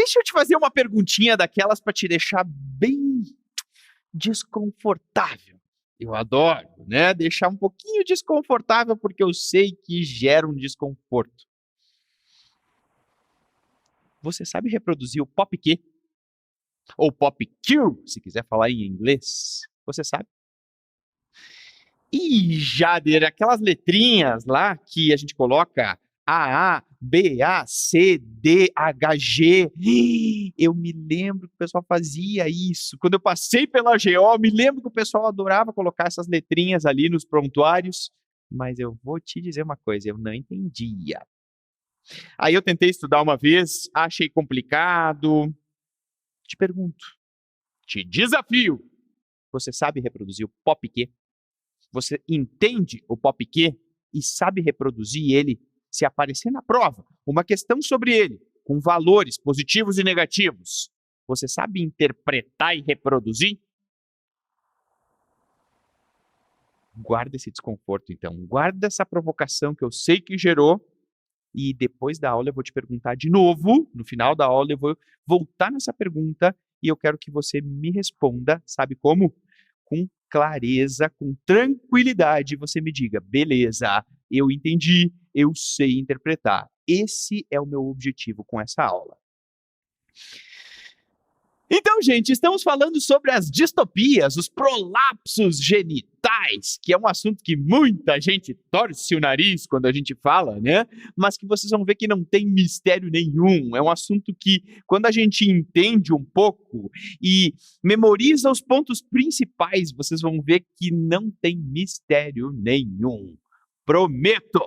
Deixa eu te fazer uma perguntinha daquelas para te deixar bem desconfortável. Eu adoro, né? Deixar um pouquinho desconfortável porque eu sei que gera um desconforto. Você sabe reproduzir o pop Q? Ou pop Q, se quiser falar em inglês? Você sabe? E Jader, aquelas letrinhas lá que a gente coloca A, B, A, C, D, H, G. Eu me lembro que o pessoal fazia isso. Quando eu passei pela GO, eu me lembro que o pessoal adorava colocar essas letrinhas ali nos prontuários. Mas eu vou te dizer uma coisa, eu não entendia. Aí eu tentei estudar uma vez, achei complicado. Te pergunto, te desafio. Você sabe reproduzir o pop Q? Você entende o pop Q e sabe reproduzir ele se aparecer na prova uma questão sobre ele, com valores positivos e negativos? Você sabe interpretar e reproduzir? Guarda esse desconforto, então. Guarda essa provocação que eu sei que gerou. E depois da aula eu vou te perguntar de novo. No final da aula eu vou voltar nessa pergunta e eu quero que você me responda, sabe como? Com clareza, com tranquilidade, você me diga, beleza, eu entendi, eu sei interpretar. Esse é o meu objetivo com essa aula. Então, gente, estamos falando sobre as distopias, os prolapsos genitais, que é um assunto que muita gente torce o nariz quando a gente fala, né? Mas que vocês vão ver que não tem mistério nenhum. É um assunto que, quando a gente entende um pouco e memoriza os pontos principais, vocês vão ver que não tem mistério nenhum. Prometo!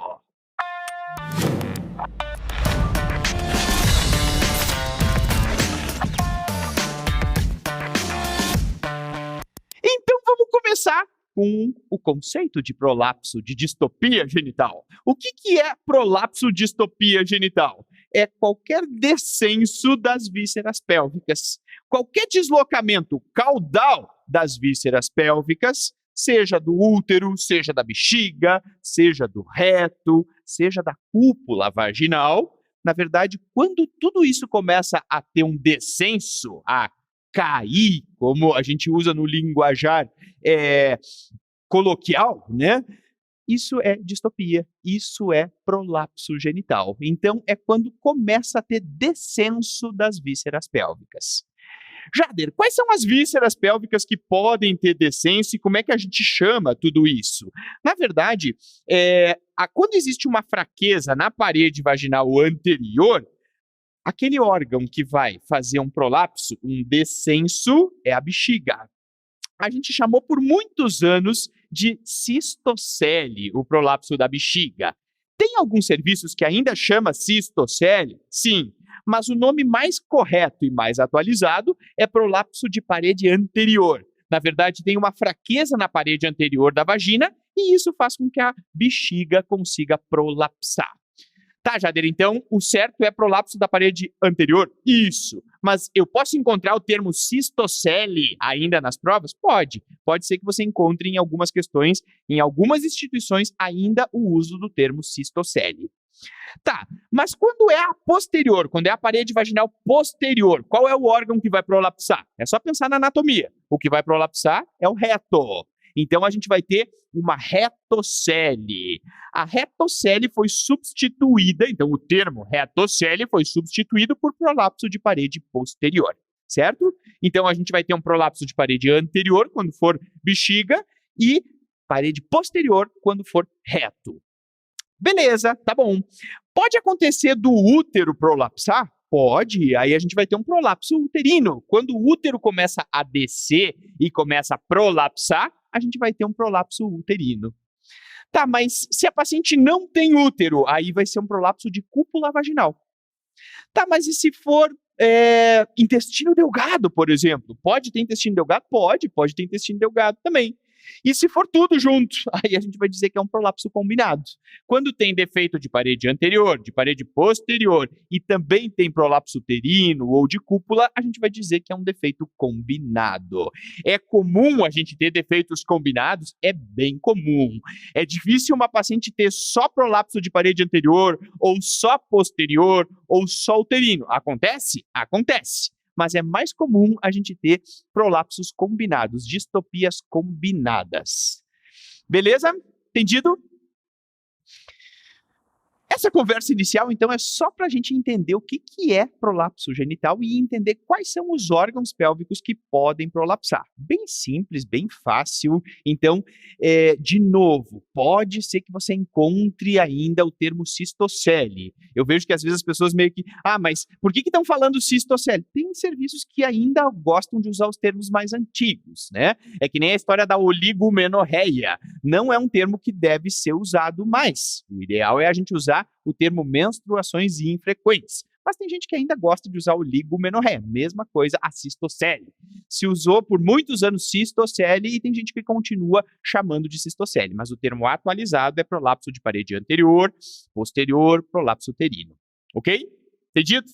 Então vamos começar com o conceito de prolapso de distopia genital. O que é prolapso distopia genital? É qualquer descenso das vísceras pélvicas, qualquer deslocamento caudal das vísceras pélvicas, seja do útero, seja da bexiga, seja do reto, seja da cúpula vaginal. Na verdade, quando tudo isso começa a ter um descenso, a cair, como a gente usa no linguajar coloquial, né? Isso é distopia, isso é prolapso genital. Então, é quando começa a ter descenso das vísceras pélvicas. Jader, quais são as vísceras pélvicas que podem ter descenso e como é que a gente chama tudo isso? Na verdade, quando existe uma fraqueza na parede vaginal anterior, aquele órgão que vai fazer um prolapso, um descenso, é a bexiga. A gente chamou por muitos anos de cistocele, o prolapso da bexiga. Tem alguns serviços que ainda chama cistocele? Sim, mas o nome mais correto e mais atualizado é prolapso de parede anterior. Na verdade, tem uma fraqueza na parede anterior da vagina e isso faz com que a bexiga consiga prolapsar. Tá, Jader, então o certo é prolapso da parede anterior? Isso. Mas eu posso encontrar o termo cistocele ainda nas provas? Pode. Pode ser que você encontre em algumas questões, em algumas instituições, ainda o uso do termo cistocele. Tá, mas quando é a posterior, quando é a parede vaginal posterior, qual é o órgão que vai prolapsar? É só pensar na anatomia. O que vai prolapsar é o reto. Então, a gente vai ter uma retocele. A retocele foi substituída, então o termo retocele foi substituído por prolapso de parede posterior, certo? Então, a gente vai ter um prolapso de parede anterior, quando for bexiga, e parede posterior, quando for reto. Beleza, tá bom. Pode acontecer do útero prolapsar? Pode, aí a gente vai ter um prolapso uterino. Quando o útero começa a descer e começa a prolapsar, a gente vai ter um prolapso uterino. Tá, mas se a paciente não tem útero, aí vai ser um prolapso de cúpula vaginal. Tá, mas e se for intestino delgado, por exemplo? Pode ter intestino delgado? Pode ter intestino delgado também. E se for tudo junto, aí a gente vai dizer que é um prolapso combinado. Quando tem defeito de parede anterior, de parede posterior e também tem prolapso uterino ou de cúpula, a gente vai dizer que é um defeito combinado. É comum a gente ter defeitos combinados? É bem comum. É difícil uma paciente ter só prolapso de parede anterior ou só posterior ou só uterino. Acontece? Acontece. Mas é mais comum a gente ter prolapsos combinados, distopias combinadas. Beleza? Entendido? Essa conversa inicial, então, é só para a gente entender o que é prolapso genital e entender quais são os órgãos pélvicos que podem prolapsar. Bem simples, bem fácil. Então, de novo, pode ser que você encontre ainda o termo cistocele. Eu vejo que às vezes as pessoas meio que, mas por que estão falando cistocele? Tem serviços que ainda gostam de usar os termos mais antigos, né? É que nem a história da oligomenorreia. Não é um termo que deve ser usado mais. O ideal é a gente usar o termo menstruações infrequentes. Mas tem gente que ainda gosta de usar o oligomenorreia. Mesma coisa a cistocele. Se usou por muitos anos cistocele e tem gente que continua chamando de cistocele. Mas o termo atualizado é prolapso de parede anterior, posterior, prolapso uterino. Ok? Entendido?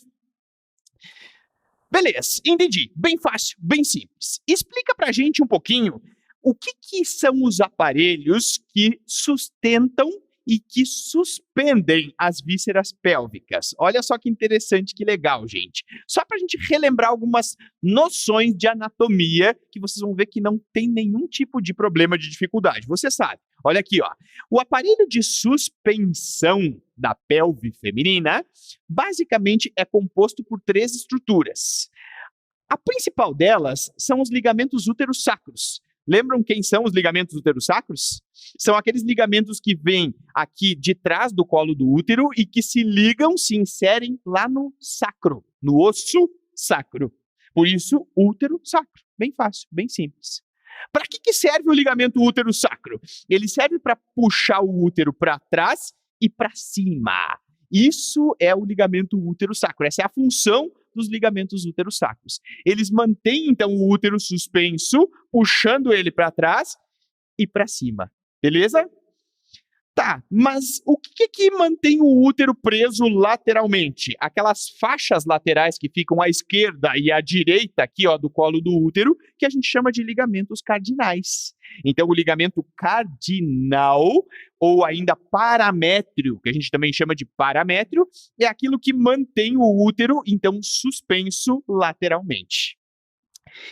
Beleza, entendi. Bem fácil, bem simples. Explica pra gente um pouquinho o que são os aparelhos que sustentam e que suspendem as vísceras pélvicas. Olha só que interessante, que legal, gente. Só para a gente relembrar algumas noções de anatomia que vocês vão ver que não tem nenhum tipo de problema de dificuldade. Você sabe. Olha aqui, ó. O aparelho de suspensão da pelve feminina basicamente é composto por 3 estruturas. A principal delas são os ligamentos útero-sacros. Lembram quem são os ligamentos útero-sacros? São aqueles ligamentos que vêm aqui de trás do colo do útero e que se ligam, se inserem lá no sacro, no osso sacro. Por isso, útero-sacro. Bem fácil, bem simples. Para que serve o ligamento útero-sacro? Ele serve para puxar o útero para trás e para cima. Isso é o ligamento útero-sacro. Essa é a função dos ligamentos útero-sacros. Eles mantêm, então, o útero suspenso, puxando ele para trás e para cima. Beleza? Tá, mas o que mantém o útero preso lateralmente? Aquelas faixas laterais que ficam à esquerda e à direita aqui, ó, do colo do útero, que a gente chama de ligamentos cardinais. Então, o ligamento cardinal, ou ainda paramétrio, que a gente também chama de paramétrio, é aquilo que mantém o útero, então, suspenso lateralmente.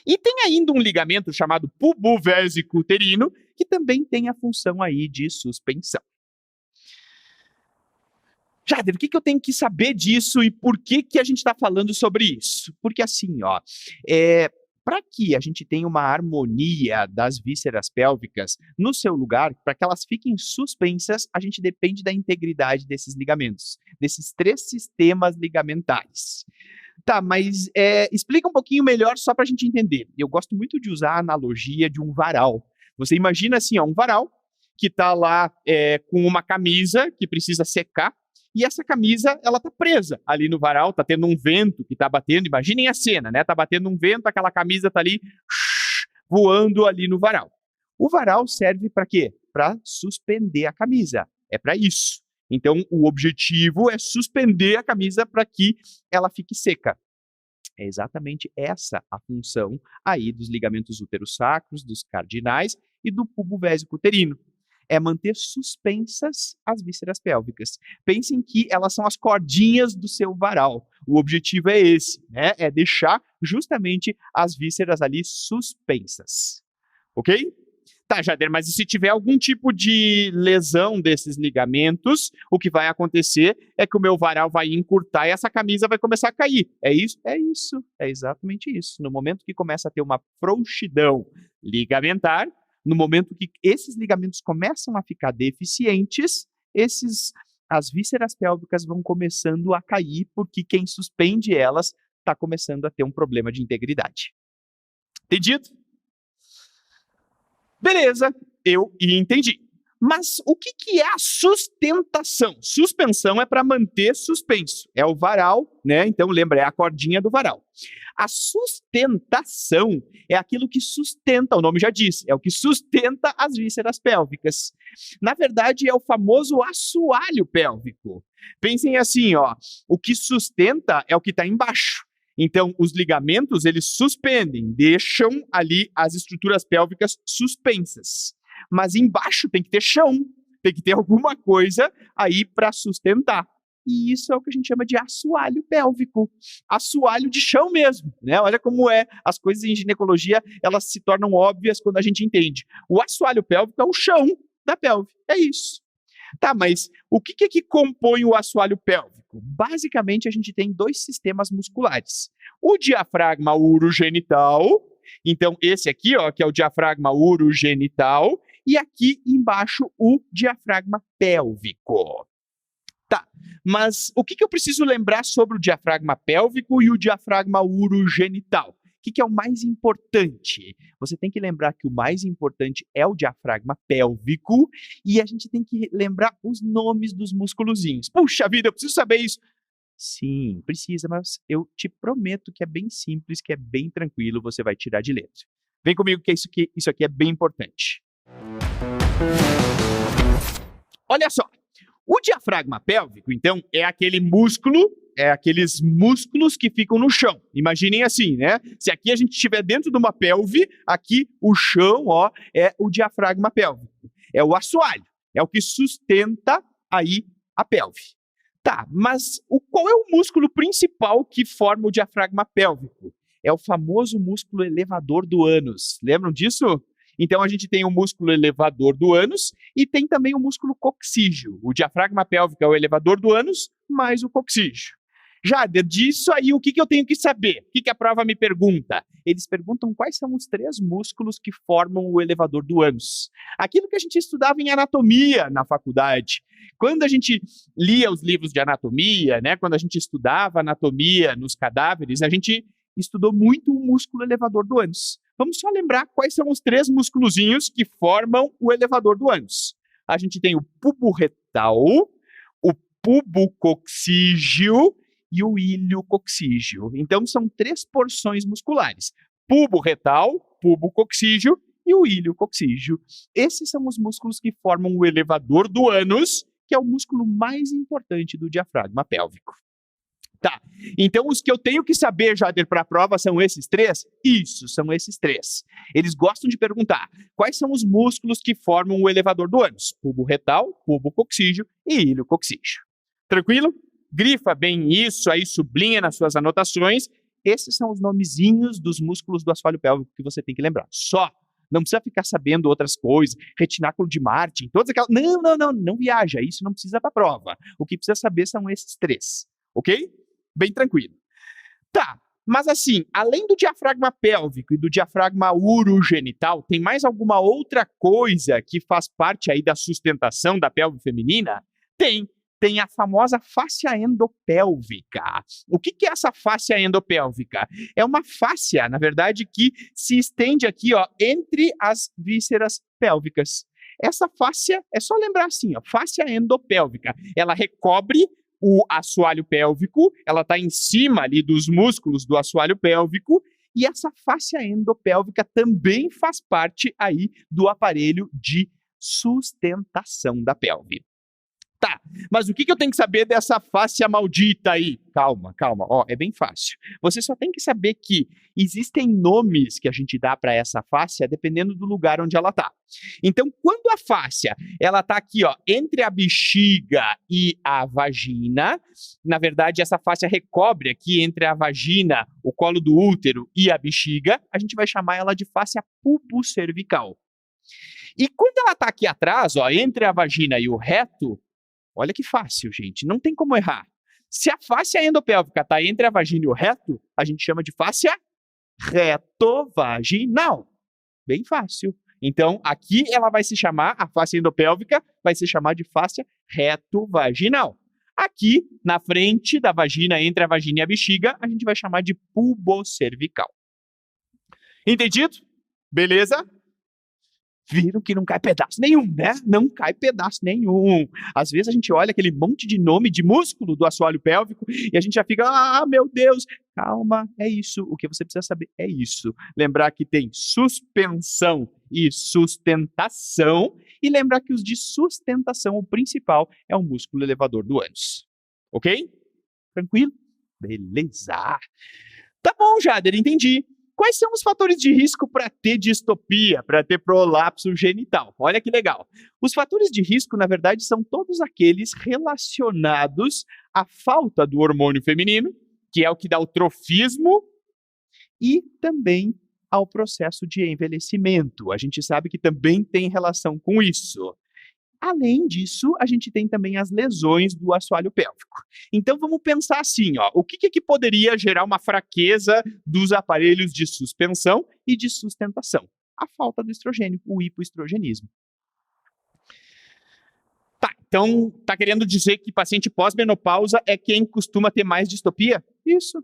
E tem ainda um ligamento chamado pubovésico uterino, que também tem a função aí de suspensão. Jader, o que eu tenho que saber disso e por que a gente está falando sobre isso? Porque assim, ó, para que a gente tenha uma harmonia das vísceras pélvicas no seu lugar, para que elas fiquem suspensas, a gente depende da integridade desses ligamentos, desses 3 sistemas ligamentares. Tá, mas explica um pouquinho melhor só para a gente entender. Eu gosto muito de usar a analogia de um varal. Você imagina assim, ó, um varal que está lá com uma camisa que precisa secar, e essa camisa, ela está presa ali no varal, está tendo um vento que está batendo, imaginem a cena, né? Está batendo um vento, aquela camisa está ali voando ali no varal. O varal serve para quê? Para suspender a camisa. É para isso. Então, o objetivo é suspender a camisa para que ela fique seca. É exatamente essa a função aí dos ligamentos útero-sacros, dos cardinais e do pubovésico uterino. É manter suspensas as vísceras pélvicas. Pensem que elas são as cordinhas do seu varal. O objetivo é esse, né? É deixar justamente as vísceras ali suspensas. Ok? Tá, Jader, mas e se tiver algum tipo de lesão desses ligamentos, o que vai acontecer é que o meu varal vai encurtar e essa camisa vai começar a cair. É isso? É isso. É exatamente isso. No momento que começa a ter uma frouxidão ligamentar, no momento que esses ligamentos começam a ficar deficientes, as vísceras pélvicas vão começando a cair, porque quem suspende elas está começando a ter um problema de integridade. Entendido? Beleza, eu entendi. Mas o que que é a sustentação? Suspensão é para manter suspenso. É o varal, né? Então lembra, é a cordinha do varal. A sustentação é aquilo que sustenta, o nome já diz, é o que sustenta as vísceras pélvicas. Na verdade, é o famoso assoalho pélvico. Pensem assim, ó, o que sustenta é o que está embaixo. Então, os ligamentos, eles suspendem, deixam ali as estruturas pélvicas suspensas. Mas embaixo tem que ter chão, tem que ter alguma coisa aí para sustentar. E isso é o que a gente chama de assoalho pélvico. Assoalho de chão mesmo, né? Olha como é, as coisas em ginecologia, elas se tornam óbvias quando a gente entende. O assoalho pélvico é o chão da pelve, é isso. Tá, mas o que é que compõe o assoalho pélvico? Basicamente, a gente tem dois sistemas musculares. O diafragma urogenital, então esse aqui, ó, que é o diafragma urogenital, e aqui embaixo o diafragma pélvico. Tá, mas o que eu preciso lembrar sobre o diafragma pélvico e o diafragma urogenital? O que é o mais importante? Você tem que lembrar que o mais importante é o diafragma pélvico e a gente tem que lembrar os nomes dos musculozinhos. Puxa vida, eu preciso saber isso. Sim, precisa, mas eu te prometo que é bem simples, que é bem tranquilo, você vai tirar de letra. Vem comigo que isso aqui é bem importante. Olha só, o diafragma pélvico, então, é aquele músculo, aqueles músculos que ficam no chão. Imaginem assim, né? Se aqui a gente estiver dentro de uma pelve, aqui o chão, ó, é o diafragma pélvico. É o assoalho, é o que sustenta aí a pelve. Tá, mas qual é o músculo principal que forma o diafragma pélvico? É o famoso músculo elevador do ânus. Lembram disso? Então, a gente tem o músculo elevador do ânus e tem também o músculo coxígeo. O diafragma pélvico é o elevador do ânus, mais o coxígeo. Jader, disso aí, o que eu tenho que saber? O que a prova me pergunta? Eles perguntam quais são os 3 músculos que formam o elevador do ânus. Aquilo que a gente estudava em anatomia na faculdade. Quando a gente lia os livros de anatomia, né, quando a gente estudava anatomia nos cadáveres, a gente estudou muito o músculo elevador do ânus. Vamos só lembrar quais são os 3 musculozinhos que formam o elevador do ânus. A gente tem o pubo retal, o pubo coxígeo e o ilho coxígeo. Então, são 3 porções musculares. Pubo retal, pubo coxígeo e o ilho coxígeo. Esses são os músculos que formam o elevador do ânus, que é o músculo mais importante do diafragma pélvico. Tá, então os que eu tenho que saber, Jader, para a prova são esses 3? Isso, são esses 3. Eles gostam de perguntar quais são os músculos que formam o elevador do ânus. Pubo retal, pubo coxígeo e ilho coxígeo. Tranquilo? Grifa bem isso, aí sublinha nas suas anotações. Esses são os nomezinhos dos músculos do assoalho pélvico que você tem que lembrar. Só. Não precisa ficar sabendo outras coisas, retináculo de Martin, todas aquelas... Não viaja, isso não precisa para a prova. O que precisa saber são esses 3, ok? Bem tranquilo. Tá, mas assim, além do diafragma pélvico e do diafragma urogenital, tem mais alguma outra coisa que faz parte aí da sustentação da pelve feminina? Tem a famosa fáscia endopélvica. O que é essa fáscia endopélvica? É uma fáscia, na verdade, que se estende aqui, ó, entre as vísceras pélvicas. Essa fáscia, é só lembrar assim, ó, fáscia endopélvica. Ela recobre o assoalho pélvico, ela está em cima ali dos músculos do assoalho pélvico, e essa fáscia endopélvica também faz parte aí do aparelho de sustentação da pelve. Tá, mas o que eu tenho que saber dessa fáscia maldita aí? Calma, ó, é bem fácil. Você só tem que saber que existem nomes que a gente dá para essa fáscia dependendo do lugar onde ela tá. Então, quando a fáscia, ela tá aqui, ó, entre a bexiga e a vagina, na verdade, essa fáscia recobre aqui entre a vagina, o colo do útero e a bexiga, a gente vai chamar ela de fáscia pubocervical. E quando ela tá aqui atrás, ó, entre a vagina e o reto, olha que fácil, gente, não tem como errar. Se a fáscia endopélvica está entre a vagina e o reto, a gente chama de fáscia retovaginal. Bem fácil. Então, aqui ela vai se chamar, a fáscia endopélvica vai se chamar de fáscia retovaginal. Aqui, na frente da vagina, entre a vagina e a bexiga, a gente vai chamar de pubocervical. Entendido? Beleza? Viram que não cai pedaço nenhum, né? Não cai pedaço nenhum. Às vezes a gente olha aquele monte de nome de músculo do assoalho pélvico e a gente já fica, meu Deus, calma, é isso. O que você precisa saber é isso. Lembrar que tem suspensão e sustentação e lembrar que os de sustentação, o principal, é o músculo elevador do ânus. Ok? Tranquilo? Beleza. Tá bom, Jader, entendi. Quais são os fatores de risco para ter distopia, para ter prolapso genital? Olha que legal. Os fatores de risco, na verdade, são todos aqueles relacionados à falta do hormônio feminino, que é o que dá o trofismo, e também ao processo de envelhecimento. A gente sabe que também tem relação com isso. Além disso, a gente tem também as lesões do assoalho pélvico. Então vamos pensar assim, o que poderia gerar uma fraqueza dos aparelhos de suspensão e de sustentação? A falta do estrogênio, o hipoestrogenismo. Tá, então tá querendo dizer que paciente pós-menopausa é quem costuma ter mais distopia? Isso,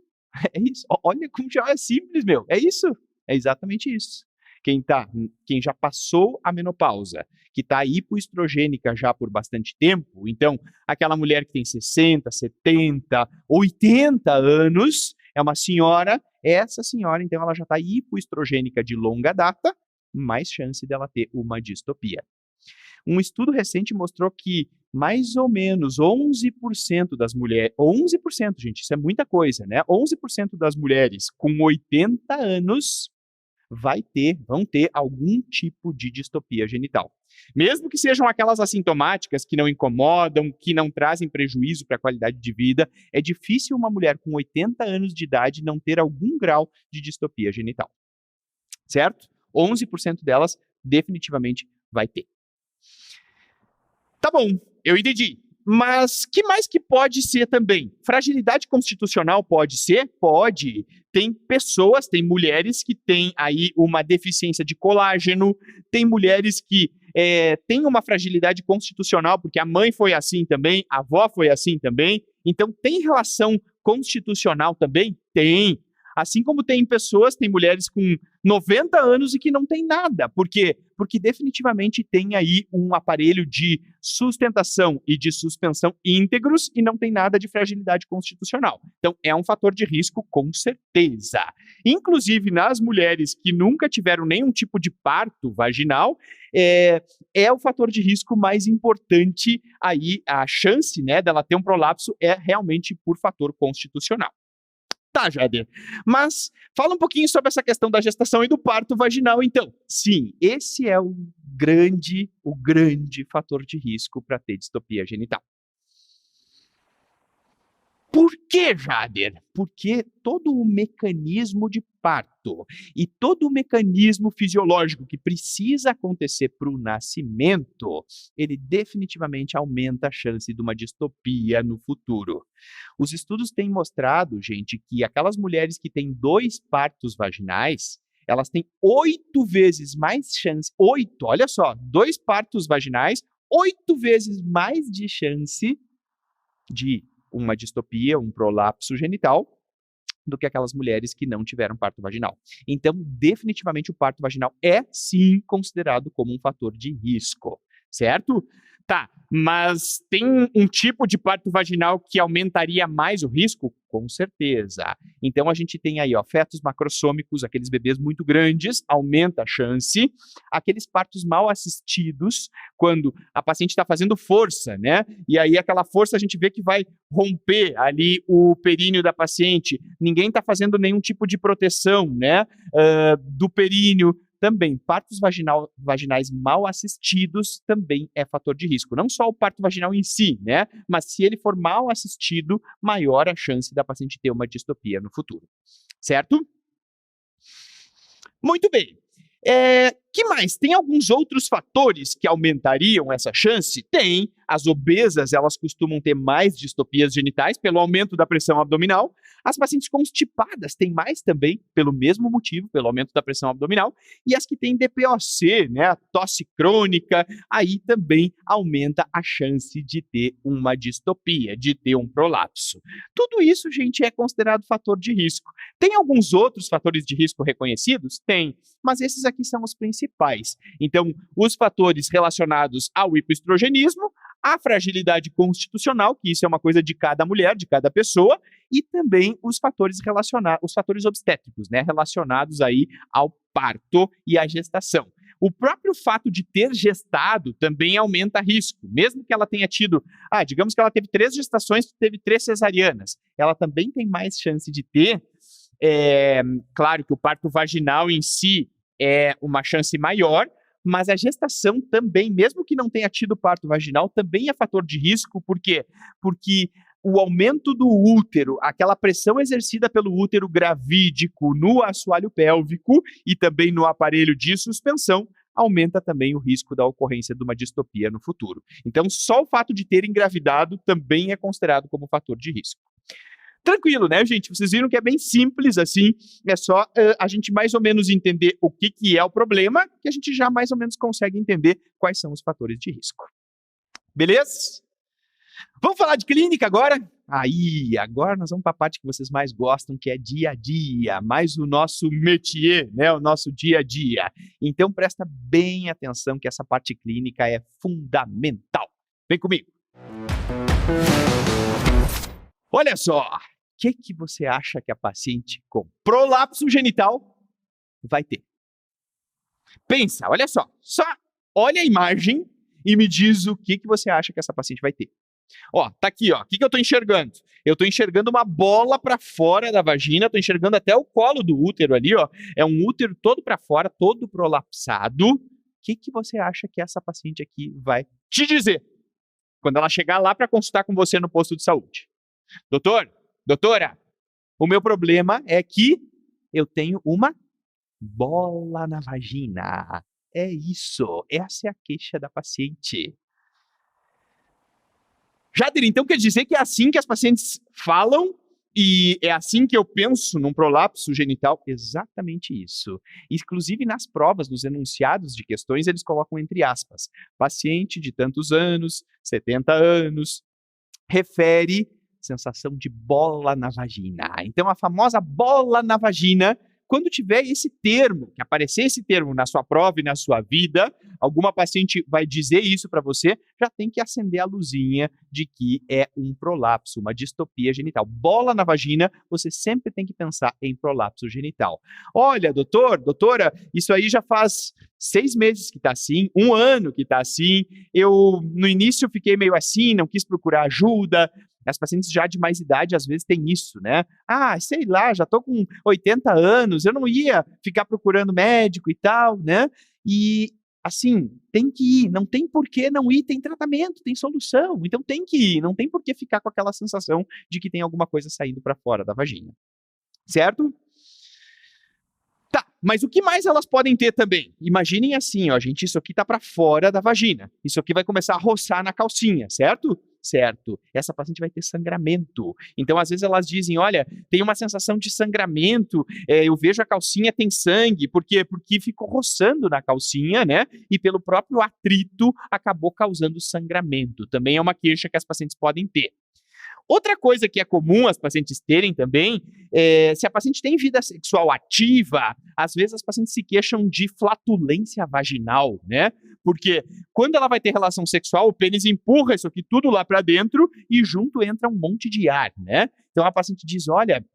é isso. Olha como já é simples, meu. É isso, é exatamente isso. Quem já passou a menopausa, que está hipoestrogênica já por bastante tempo, então aquela mulher que tem 60, 70, 80 anos, é uma senhora, essa senhora então ela já está hipoestrogênica de longa data, mais chance dela ter uma distopia. Um estudo recente mostrou que mais ou menos 11% das mulheres, 11%, gente, isso é muita coisa, né? 11% das mulheres com 80 anos vão ter algum tipo de distopia genital. Mesmo que sejam aquelas assintomáticas que não incomodam, que não trazem prejuízo para a qualidade de vida, é difícil uma mulher com 80 anos de idade não ter algum grau de distopia genital. Certo? 11% delas definitivamente vai ter. Tá bom, eu entendi. Mas que mais que pode ser também? Fragilidade constitucional pode ser? Pode. Tem pessoas, tem mulheres que têm aí uma deficiência de colágeno, tem mulheres que têm uma fragilidade constitucional, porque a mãe foi assim também, a avó foi assim também. Então, tem relação constitucional também? Tem. Assim como tem pessoas, tem mulheres com 90 anos e que não tem nada. Por quê? Porque definitivamente tem aí um aparelho de sustentação e de suspensão íntegros e não tem nada de fragilidade constitucional. Então, é um fator de risco com certeza. Inclusive, nas mulheres que nunca tiveram nenhum tipo de parto vaginal, é o fator de risco mais importante aí, a chance, né, dela ter um prolapso é realmente por fator constitucional. Tá, Jader. Mas fala um pouquinho sobre essa questão da gestação e do parto vaginal, então. Sim, esse é o grande fator de risco para ter distopia genital. Por que, Jader? Porque todo o mecanismo de parto e todo o mecanismo fisiológico que precisa acontecer para o nascimento, ele definitivamente aumenta a chance de uma distopia no futuro. Os estudos têm mostrado, gente, que aquelas mulheres que têm 2 partos vaginais, elas têm 8 vezes mais chance, 8, olha só, 2 partos vaginais, 8 vezes mais de chance de uma distopia, um prolapso genital, do que aquelas mulheres que não tiveram parto vaginal. Então, definitivamente, o parto vaginal é, sim, considerado como um fator de risco, certo? Tá, mas tem um tipo de parto vaginal que aumentaria mais o risco? Com certeza. Então, a gente tem aí, fetos macrossômicos, aqueles bebês muito grandes, aumenta a chance. Aqueles partos mal assistidos, quando a paciente está fazendo força, né? E aí, aquela força a gente vê que vai romper ali o períneo da paciente. Ninguém está fazendo nenhum tipo de proteção, né? Do períneo. Também, partos vaginais mal assistidos também é fator de risco. Não só o parto vaginal em si, né? Mas se ele for mal assistido, maior a chance da paciente ter uma distopia no futuro. Certo? Muito bem. Que mais? Tem alguns outros fatores que aumentariam essa chance? Tem. As obesas, elas costumam ter mais distopias genitais pelo aumento da pressão abdominal. As pacientes constipadas têm mais também, pelo mesmo motivo, pelo aumento da pressão abdominal, e as que têm DPOC, né, a tosse crônica, aí também aumenta a chance de ter uma distopia, de ter um prolapso. Tudo isso, gente, é considerado fator de risco. Tem alguns outros fatores de risco reconhecidos? Tem, mas esses aqui são os principais. Então, os fatores relacionados ao hipoestrogenismo, a fragilidade constitucional, que isso é uma coisa de cada mulher, de cada pessoa, e também os fatores obstétricos, né, relacionados aí ao parto e à gestação. O próprio fato de ter gestado também aumenta risco, mesmo que ela tenha tido, digamos que ela teve 3 gestações, teve 3 cesarianas, ela também tem mais chance de ter, claro que o parto vaginal em si é uma chance maior, mas a gestação também, mesmo que não tenha tido parto vaginal, também é fator de risco. Por quê? Porque o aumento do útero, aquela pressão exercida pelo útero gravídico no assoalho pélvico e também no aparelho de suspensão, aumenta também o risco da ocorrência de uma distopia no futuro. Então, só o fato de ter engravidado também é considerado como fator de risco. Tranquilo, né, gente? Vocês viram que é bem simples, assim, é só a gente mais ou menos entender o que é o problema, que a gente já mais ou menos consegue entender quais são os fatores de risco. Beleza? Vamos falar de clínica agora? Agora nós vamos para a parte que vocês mais gostam, que é dia a dia, mais o nosso métier, né, o nosso dia a dia. Então, presta bem atenção que essa parte clínica é fundamental. Vem comigo. Olha só, o que você acha que a paciente com prolapso genital vai ter? Pensa, olha só olha a imagem e me diz o que você acha que essa paciente vai ter. Ó, tá aqui, ó, o que eu tô enxergando? Eu tô enxergando uma bola para fora da vagina, tô enxergando até o colo do útero ali, ó, é um útero todo para fora, todo prolapsado. O que você acha que essa paciente aqui vai te dizer quando ela chegar lá para consultar com você no posto de saúde? Doutora, o meu problema é que eu tenho uma bola na vagina. É isso, essa é a queixa da paciente. Jader, então quer dizer que é assim que as pacientes falam e é assim que eu penso num prolapso genital? Exatamente isso. Inclusive nas provas, nos enunciados de questões, eles colocam entre aspas, paciente de tantos anos, 70 anos, refere sensação de bola na vagina. Então, a famosa bola na vagina, quando tiver esse termo, que aparecer esse termo na sua prova e na sua vida, alguma paciente vai dizer isso para você, já tem que acender a luzinha de que é um prolapso, uma distopia genital. Bola na vagina, você sempre tem que pensar em prolapso genital. Olha, doutora, isso aí já faz 6 meses que está assim, 1 ano que está assim, eu no início fiquei meio assim, não quis procurar ajuda. As pacientes já de mais idade, às vezes, têm isso, né? Sei lá, já tô com 80 anos, eu não ia ficar procurando médico e tal, né? E, assim, tem que ir, não tem por que não ir, tem tratamento, tem solução, então tem que ir, não tem por que ficar com aquela sensação de que tem alguma coisa saindo para fora da vagina, certo? Tá, mas o que mais elas podem ter também? Imaginem assim, ó, gente, isso aqui tá para fora da vagina. Isso aqui vai começar a roçar na calcinha, certo? Certo. Essa paciente vai ter sangramento. Então, às vezes elas dizem, olha, tem uma sensação de sangramento, eu vejo a calcinha tem sangue, por quê? Porque ficou roçando na calcinha, né? E pelo próprio atrito acabou causando sangramento. Também é uma queixa que as pacientes podem ter. Outra coisa que é comum as pacientes terem também, se a paciente tem vida sexual ativa, às vezes as pacientes se queixam de flatulência vaginal, né? Porque quando ela vai ter relação sexual, o pênis empurra isso aqui tudo lá para dentro e junto entra um monte de ar, né? Então a paciente diz, olha,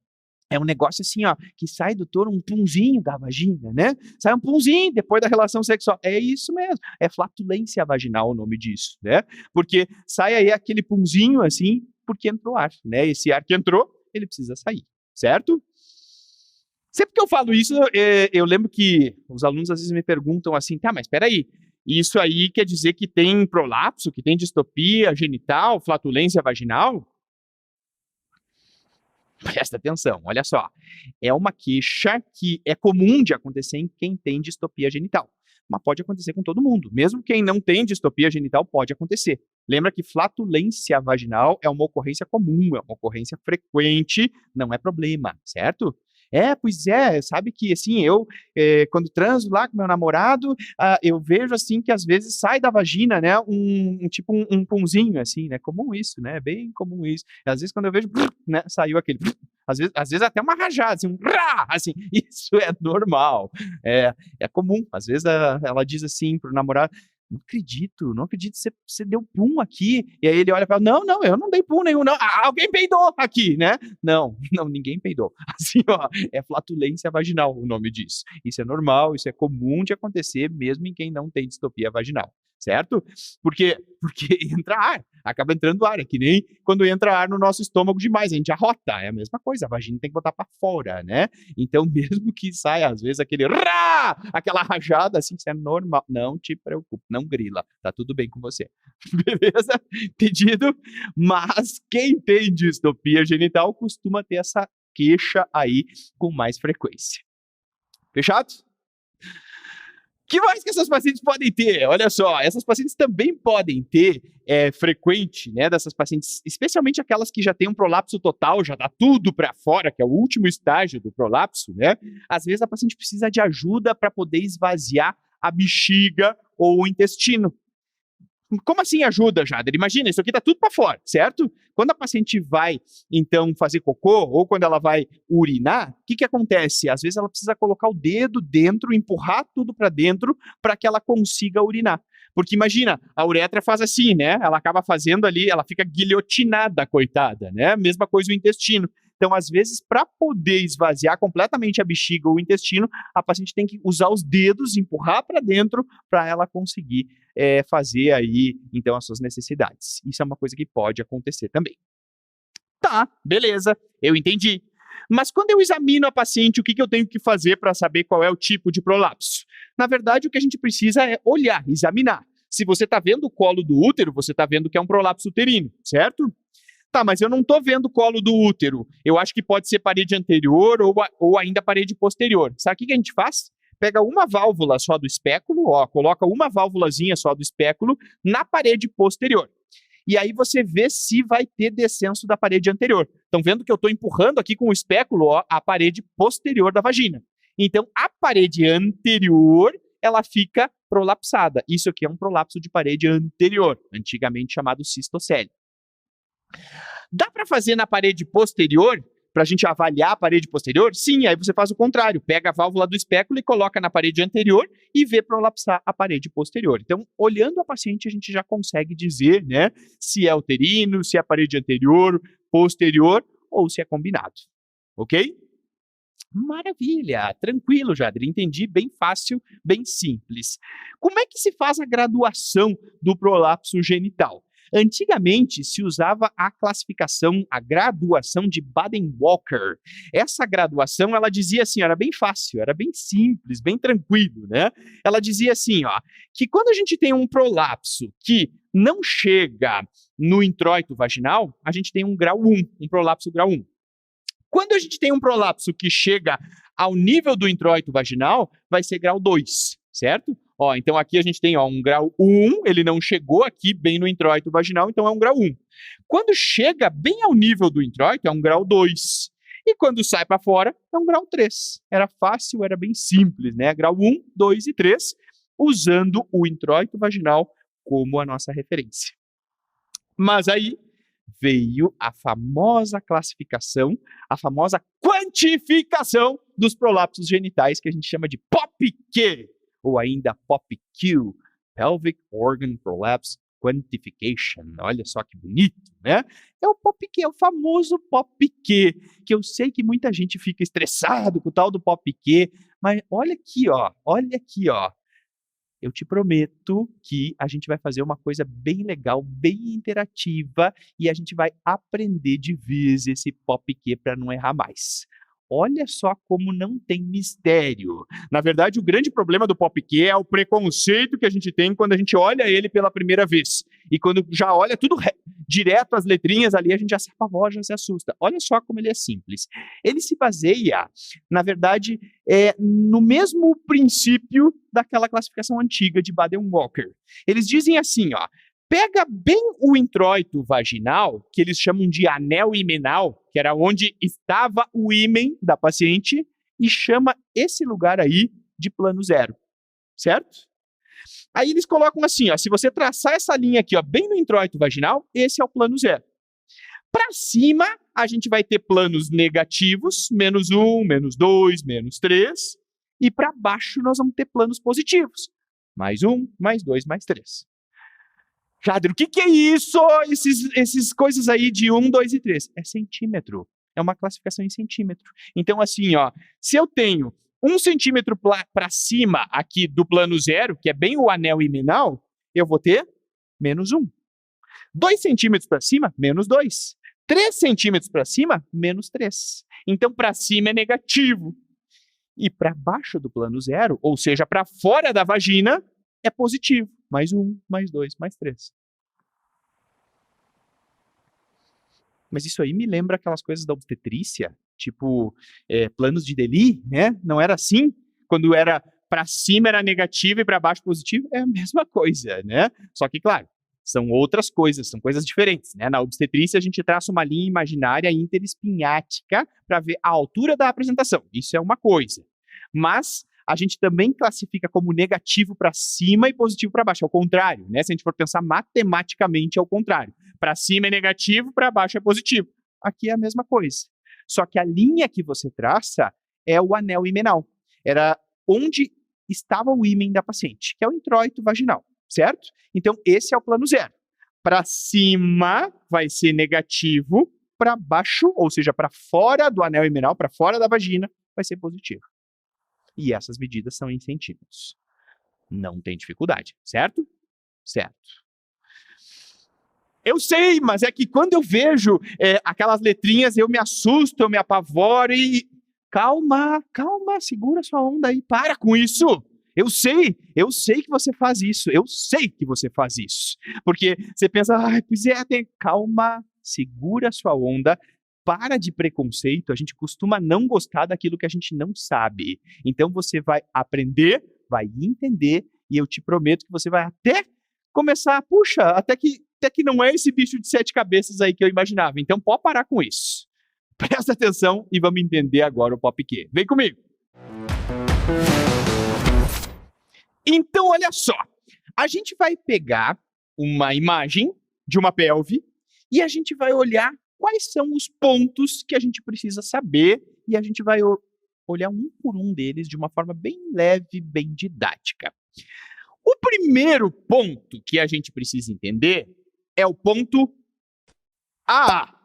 é um negócio assim, ó, que sai, doutor, um punzinho da vagina, né? Sai um punzinho depois da relação sexual. É isso mesmo, é flatulência vaginal o nome disso, né? Porque sai aí aquele punzinho assim, porque entrou ar, né? Esse ar que entrou, ele precisa sair, certo? Sempre que eu falo isso, eu lembro que os alunos às vezes me perguntam assim, tá, mas espera aí, isso aí quer dizer que tem prolapso, que tem distopia genital, flatulência vaginal? Presta atenção, olha só. É uma queixa que é comum de acontecer em quem tem distopia genital, mas pode acontecer com todo mundo. Mesmo quem não tem distopia genital pode acontecer. Lembra que flatulência vaginal é uma ocorrência comum, é uma ocorrência frequente, não é problema, certo? Pois é, sabe que assim, eu, quando transo lá com meu namorado, eu vejo assim que às vezes sai da vagina, né, tipo um punzinho assim, né, comum isso, né, bem comum isso. Às vezes quando eu vejo, né, saiu aquele, às vezes até uma rajada, assim, assim, isso é normal, é comum. Às vezes ela diz assim pro namorado, não acredito, você deu pum aqui. E aí ele olha para ela, não, eu não dei pum nenhum, não. Alguém peidou aqui, né? Não, ninguém peidou. Assim, ó, é flatulência vaginal o nome disso. Isso é normal, isso é comum de acontecer mesmo em quem não tem distopia vaginal, certo? Porque entra ar, acaba entrando ar, é que nem quando entra ar no nosso estômago demais, a gente arrota, é a mesma coisa, a vagina tem que botar para fora, né? Então, mesmo que saia às vezes aquela rajada, assim, isso é normal, não te preocupe, não grila, tá tudo bem com você. Beleza? Pedido? Mas quem tem distopia genital costuma ter essa queixa aí com mais frequência. Fechado? Que mais que essas pacientes podem ter? Olha só, essas pacientes também podem ter frequente, né, dessas pacientes, especialmente aquelas que já têm um prolapso total, já dá tudo para fora, que é o último estágio do prolapso, né? Às vezes a paciente precisa de ajuda para poder esvaziar a bexiga ou o intestino. Como assim ajuda, Jader? Imagina, isso aqui tá tudo para fora, certo? Quando a paciente vai, então, fazer cocô, ou quando ela vai urinar, o que acontece? Às vezes ela precisa colocar o dedo dentro, empurrar tudo para dentro, para que ela consiga urinar. Porque imagina, a uretra faz assim, né? Ela acaba fazendo ali, ela fica guilhotinada, coitada, né? Mesma coisa o intestino. Então, às vezes, para poder esvaziar completamente a bexiga ou o intestino, a paciente tem que usar os dedos, empurrar para dentro, para ela conseguir fazer aí, então, as suas necessidades. Isso é uma coisa que pode acontecer também. Tá, beleza, eu entendi. Mas quando eu examino a paciente, o que eu tenho que fazer para saber qual é o tipo de prolapso? Na verdade, o que a gente precisa é olhar, examinar. Se você está vendo o colo do útero, você está vendo que é um prolapso uterino, certo? Tá, mas eu não estou vendo o colo do útero. Eu acho que pode ser parede anterior ou ainda parede posterior. Sabe o que a gente faz? Pega uma válvula só do espéculo, coloca uma válvulazinha só do espéculo na parede posterior. E aí você vê se vai ter descenso da parede anterior. Estão vendo que eu estou empurrando aqui com o espéculo a parede posterior da vagina. Então, a parede anterior, ela fica prolapsada. Isso aqui é um prolapso de parede anterior, antigamente chamado cistocele. Dá para fazer na parede posterior, para a gente avaliar a parede posterior? Sim, aí você faz o contrário, pega a válvula do espéculo e coloca na parede anterior e vê prolapsar a parede posterior. Então, olhando a paciente, a gente já consegue dizer, né, se é uterino, se é a parede anterior, posterior ou se é combinado. Ok? Maravilha, tranquilo, Jader, entendi, bem fácil, bem simples. Como é que se faz a graduação do prolapso genital? Antigamente se usava a classificação, a graduação de Baden-Walker. Essa graduação, ela dizia assim, era bem fácil, era bem simples, bem tranquilo, né? Ela dizia assim, que quando a gente tem um prolapso que não chega no introito vaginal, a gente tem um grau 1, um prolapso grau 1. Quando a gente tem um prolapso que chega ao nível do introito vaginal, vai ser grau 2, certo? Então aqui a gente tem um grau 1, ele não chegou aqui bem no introito vaginal, então é um grau 1. Quando chega bem ao nível do introito, é um grau 2. E quando sai para fora, é um grau 3. Era fácil, era bem simples, né? Grau 1, 2 e 3, usando o introito vaginal como a nossa referência. Mas aí veio a famosa classificação, a famosa quantificação dos prolapsos genitais, que a gente chama de POPQ, ou ainda POPQ, Pelvic Organ Prolapse Quantification. Olha só que bonito, né? É o POPQ, é o famoso POPQ, que eu sei que muita gente fica estressado com o tal do POPQ, mas olha aqui, ó. Eu te prometo que a gente vai fazer uma coisa bem legal, bem interativa, e a gente vai aprender de vez esse POPQ para não errar mais. Olha só como não tem mistério. Na verdade, o grande problema do POPQ é o preconceito que a gente tem quando a gente olha ele pela primeira vez. E quando já olha tudo direto as letrinhas ali, a gente já se apavora, já se assusta. Olha só como ele é simples. Ele se baseia, na verdade, no mesmo princípio daquela classificação antiga de Baden-Walker. Eles dizem assim, Pega bem o introito vaginal, que eles chamam de anel himenal, que era onde estava o ímen da paciente, e chama esse lugar aí de plano zero, certo? Aí eles colocam assim, ó, se você traçar essa linha aqui, ó, bem no introito vaginal, esse é o plano zero. Para cima, a gente vai ter planos negativos, -1, -2, -3, e para baixo nós vamos ter planos positivos, +1, +2, +3. Jader, o que é isso? Esses coisas aí de 1, 2 e 3. É centímetro. É uma classificação em centímetro. Então, assim, ó, se eu tenho 1 centímetro para cima aqui do plano zero, que é bem o anel himenal, eu vou ter -1. 2 centímetros para cima, -2. 3 centímetros para cima, -3. Então, para cima é negativo. E para baixo do plano zero, ou seja, para fora da vagina, é positivo. +1, +2, +3. Mas isso aí me lembra aquelas coisas da obstetrícia, tipo planos de Deli, né? Não era assim? Quando era para cima era negativo e para baixo positivo? É a mesma coisa, né? Só que, claro, são outras coisas, são coisas diferentes, né? Na obstetrícia, a gente traça uma linha imaginária interespinhática para ver a altura da apresentação. Isso é uma coisa. Mas a gente também classifica como negativo para cima e positivo para baixo. É o contrário, né? Se a gente for pensar matematicamente, é o contrário. Para cima é negativo, para baixo é positivo. Aqui é a mesma coisa. Só que a linha que você traça é o anel himenal. Era onde estava o ímen da paciente, que é o introito vaginal, certo? Então, esse é o plano zero. Para cima vai ser negativo, para baixo, ou seja, para fora do anel himenal, para fora da vagina, vai ser positivo. E essas medidas são em centímetros. Não tem dificuldade, certo? Certo. Eu sei, mas é que quando eu vejo aquelas letrinhas, eu me assusto, eu me apavoro e... Calma, segura sua onda aí, para com isso. Eu sei que você faz isso, Porque você pensa, pois é, calma, segura sua onda. Para de preconceito, a gente costuma não gostar daquilo que a gente não sabe. Então você vai aprender, vai entender, e eu te prometo que você vai até começar, puxa, até que não é esse bicho de 7 cabeças aí que eu imaginava. Então pode parar com isso. Presta atenção e vamos entender agora o PopQ. Vem comigo! Então, olha só. A gente vai pegar uma imagem de uma pelve e a gente vai olhar quais são os pontos que a gente precisa saber e a gente vai olhar um por um deles de uma forma bem leve, bem didática. O primeiro ponto que a gente precisa entender é o ponto A.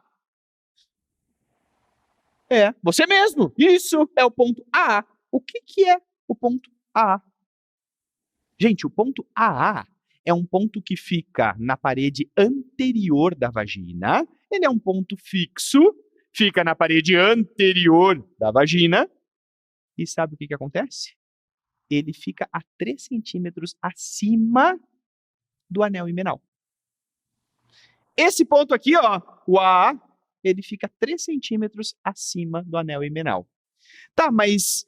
É, você mesmo. Isso é o ponto A. O que é o ponto A? Gente, o ponto AA é um ponto que fica na parede anterior da vagina. Ele é um ponto fixo, fica na parede anterior da vagina. E sabe o que acontece? Ele fica a 3 centímetros acima do anel himenal. Esse ponto aqui, ó, o AA, ele fica 3 centímetros acima do anel himenal. Tá, mas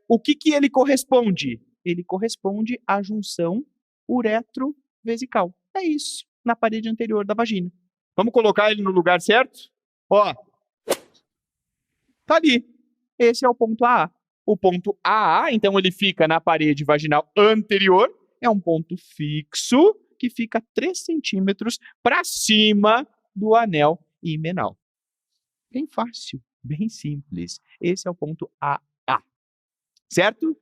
o que ele corresponde? Ele corresponde à junção uretrovesical. É isso, na parede anterior da vagina. Vamos colocar ele no lugar certo? Ó, tá ali. Esse é o ponto AA. O ponto AA, então, ele fica na parede vaginal anterior. É um ponto fixo que fica 3 centímetros para cima do anel himenal. Bem fácil, bem simples. Esse é o ponto AA. Certo?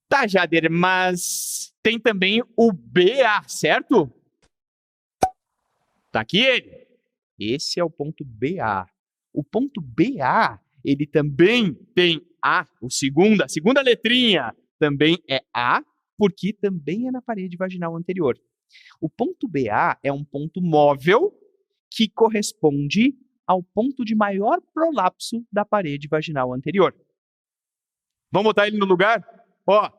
Tá, Jader, mas tem também o BA, certo? Tá aqui ele. Esse é o ponto BA. O ponto BA, ele também tem A, a segunda letrinha também é A, porque também é na parede vaginal anterior. O ponto BA é um ponto móvel que corresponde ao ponto de maior prolapso da parede vaginal anterior. Vamos botar ele no lugar? Ó,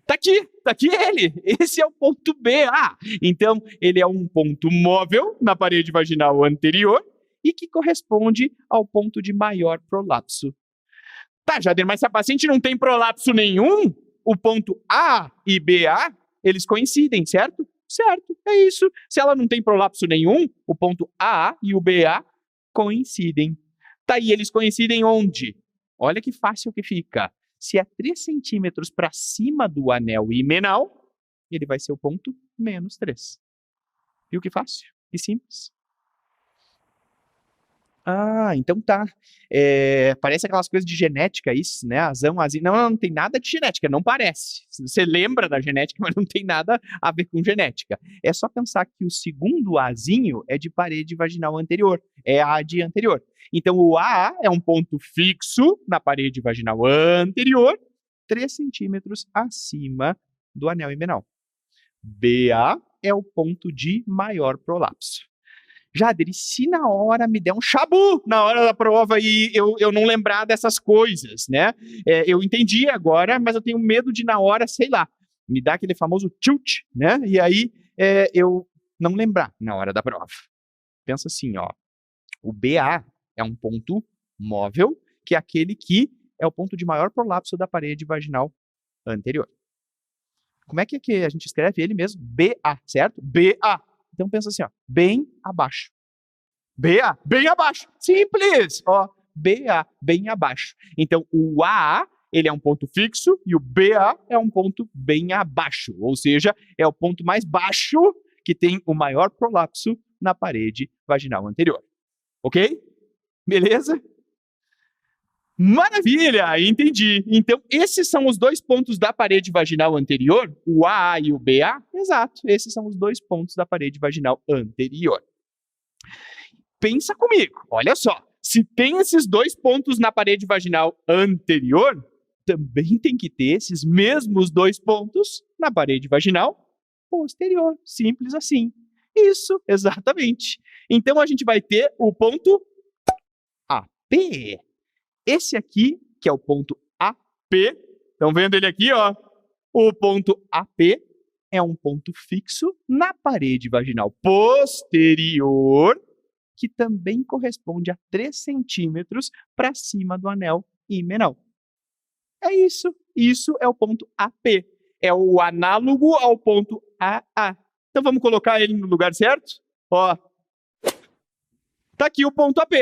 tá aqui ele. Esse é o ponto BA. Então, ele é um ponto móvel na parede vaginal anterior e que corresponde ao ponto de maior prolapso. Tá, Jader, mas se a paciente não tem prolapso nenhum, o ponto A e BA, eles coincidem, certo? Certo, é isso. Se ela não tem prolapso nenhum, o ponto AA e o BA coincidem. Tá aí, eles coincidem onde? Olha que fácil que fica. Se é 3 centímetros para cima do anel himenal, ele vai ser o ponto -3. Viu que fácil? Que simples. Ah, então tá. Parece aquelas coisas de genética, isso, né? Azão, azinho. Não, não tem nada de genética, não parece. Você lembra da genética, mas não tem nada a ver com genética. É só pensar que o segundo Azinho é de parede vaginal anterior, é a de anterior. Então, o AA é um ponto fixo na parede vaginal anterior, 3 centímetros acima do anel himenal. BA é o ponto de maior prolapso. Jader, e se na hora me der um chabu na hora da prova e eu não lembrar dessas coisas, né? Eu entendi agora, mas eu tenho medo de na hora, sei lá, me dar aquele famoso tilt, né? E aí eu não lembrar na hora da prova. Pensa assim, ó, o BA é um ponto móvel, que é aquele que é o ponto de maior prolapso da parede vaginal anterior. Como é que a gente escreve ele mesmo? BA, certo? BA. Então pensa assim, ó, bem abaixo. BA, bem abaixo. Simples. Ó, BA, bem abaixo. Então o AA, ele é um ponto fixo e o BA é um ponto bem abaixo, ou seja, é o ponto mais baixo que tem o maior prolapso na parede vaginal anterior. OK? Beleza? Maravilha, entendi. Então, esses são os 2 pontos da parede vaginal anterior, o AA e o BA? Exato, esses são os 2 pontos da parede vaginal anterior. Pensa comigo, olha só, se tem esses 2 pontos na parede vaginal anterior, também tem que ter esses mesmos 2 pontos na parede vaginal posterior, simples assim. Isso, exatamente. Então, a gente vai ter o ponto AP. Esse aqui, que é o ponto AP, estão vendo ele aqui, ó? O ponto AP é um ponto fixo na parede vaginal posterior, que também corresponde a 3 centímetros para cima do anel himenal. É isso. Isso é o ponto AP. É o análogo ao ponto AA. Então vamos colocar ele no lugar certo? Ó, tá aqui o ponto AP.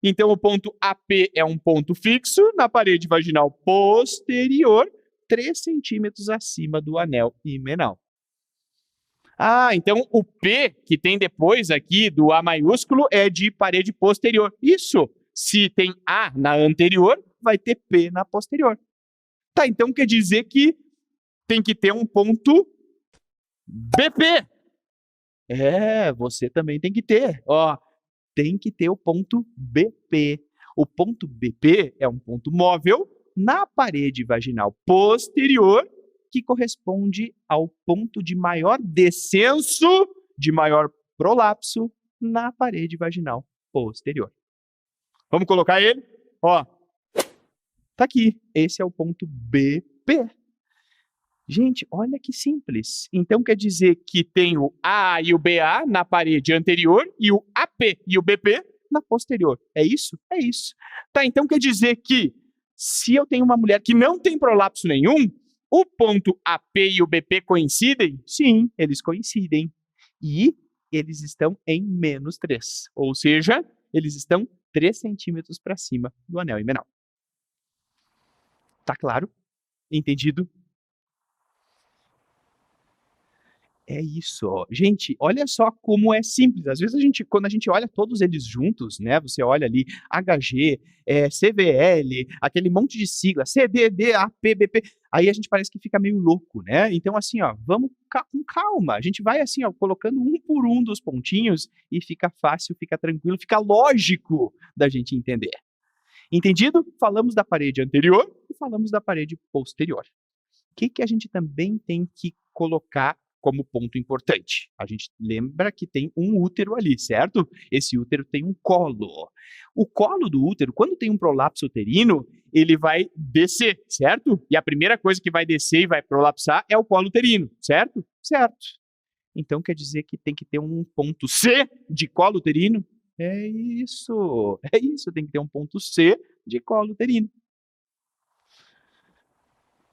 Então, o ponto AP é um ponto fixo na parede vaginal posterior, 3 centímetros acima do anel himenal. Ah, então o P que tem depois aqui do A maiúsculo é de parede posterior. Isso. Se tem A na anterior, vai ter P na posterior. Tá, então quer dizer que tem que ter um ponto BP. Você também tem que ter. Ó, tem que ter o ponto BP. O ponto BP é um ponto móvel na parede vaginal posterior que corresponde ao ponto de maior descenso, de maior prolapso na parede vaginal posterior. Vamos colocar ele? Ó, tá aqui. Esse é o ponto BP. Gente, olha que simples. Então quer dizer que tem o AA e o BA na parede anterior e o AP e o BP na posterior. É isso? É isso. Tá, então quer dizer que se eu tenho uma mulher que não tem prolapso nenhum, o ponto AP e o BP coincidem? Sim, eles coincidem. E eles estão em -3. Ou seja, eles estão 3 centímetros para cima do anel himenal. Tá claro? Entendido? É isso, ó. Gente, olha só como é simples. Às vezes quando a gente olha todos eles juntos, né? Você olha ali HG, CVL, aquele monte de sigla, CDD, AP, BP, aí a gente parece que fica meio louco, né? Então, assim, ó, vamos com calma. A gente vai assim, ó, colocando um por um dos pontinhos e fica fácil, fica tranquilo, fica lógico da gente entender. Entendido? Falamos da parede anterior e falamos da parede posterior. O que a gente também tem que colocar como ponto importante? A gente lembra que tem um útero ali, certo? Esse útero tem um colo. O colo do útero, quando tem um prolapso uterino, ele vai descer, certo? E a primeira coisa que vai descer e vai prolapsar é o colo uterino, certo? Certo. Então quer dizer que tem que ter um ponto C de colo uterino? É isso, tem que ter um ponto C de colo uterino.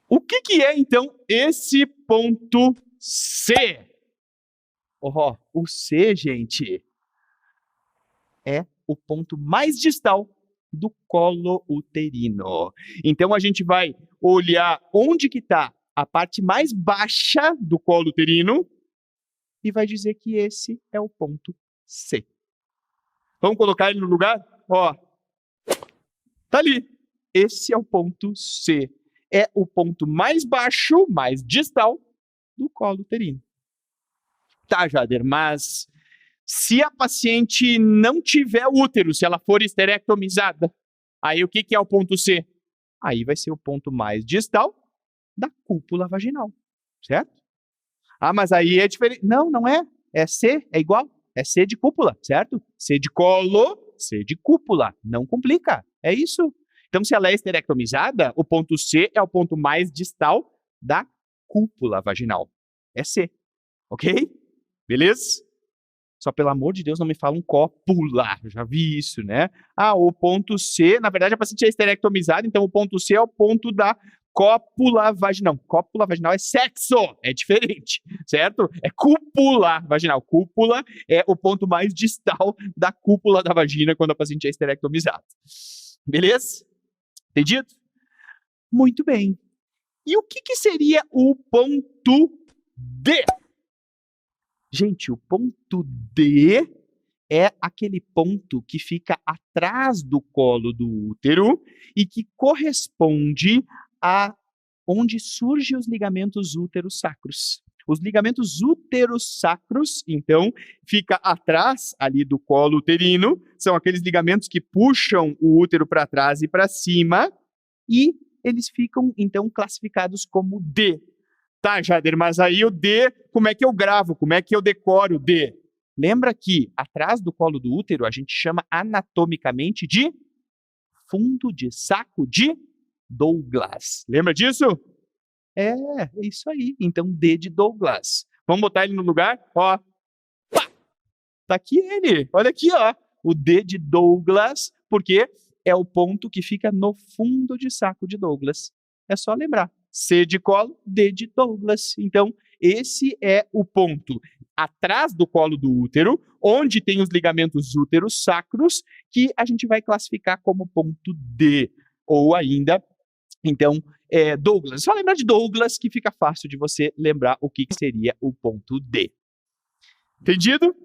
O que é, então, esse ponto C. O C, gente, é o ponto mais distal do colo uterino. Então, a gente vai olhar onde que está a parte mais baixa do colo uterino e vai dizer que esse é o ponto C. Vamos colocar ele no lugar? Tá ali. Esse é o ponto C. É o ponto mais baixo, mais distal do colo uterino. Tá, Jader, mas se a paciente não tiver útero, se ela for esterectomizada, aí o que é o ponto C? Aí vai ser o ponto mais distal da cúpula vaginal, certo? Ah, mas aí é diferente. Não, não é. É C, é igual. É C de cúpula, certo? C de colo, C de cúpula. Não complica. É isso. Então, se ela é esterectomizada, o ponto C é o ponto mais distal da cúpula vaginal. É C. Ok? Beleza? Só pelo amor de Deus não me fala um cópula. Eu já vi isso, né? O ponto C, na verdade a paciente é esterectomizada, então o ponto C é o ponto da cópula vaginal. Cópula vaginal é sexo, é diferente, certo? É cúpula vaginal. Cúpula é o ponto mais distal da cúpula da vagina quando a paciente é esterectomizada. Beleza? Entendido? Muito bem. E o que seria o ponto D? Gente, o ponto D é aquele ponto que fica atrás do colo do útero e que corresponde a onde surgem os ligamentos útero-sacros. Os ligamentos útero-sacros, então, fica atrás ali do colo uterino, são aqueles ligamentos que puxam o útero para trás e para cima, e eles ficam, então, classificados como D. Tá, Jader, mas aí o D, como é que eu gravo? Como é que eu decoro o D? Lembra que atrás do colo do útero a gente chama anatomicamente de fundo de saco de Douglas. Lembra disso? É isso aí. Então, D de Douglas. Vamos botar ele no lugar? Pá! Tá aqui ele. Olha aqui, o D de Douglas, porque é o ponto que fica no fundo de saco de Douglas. É só lembrar. C de colo, D de Douglas. Então, esse é o ponto atrás do colo do útero, onde tem os ligamentos úteros sacros, que a gente vai classificar como ponto D. Ou ainda, então, Douglas. Só lembrar de Douglas, que fica fácil de você lembrar o que seria o ponto D. Entendido?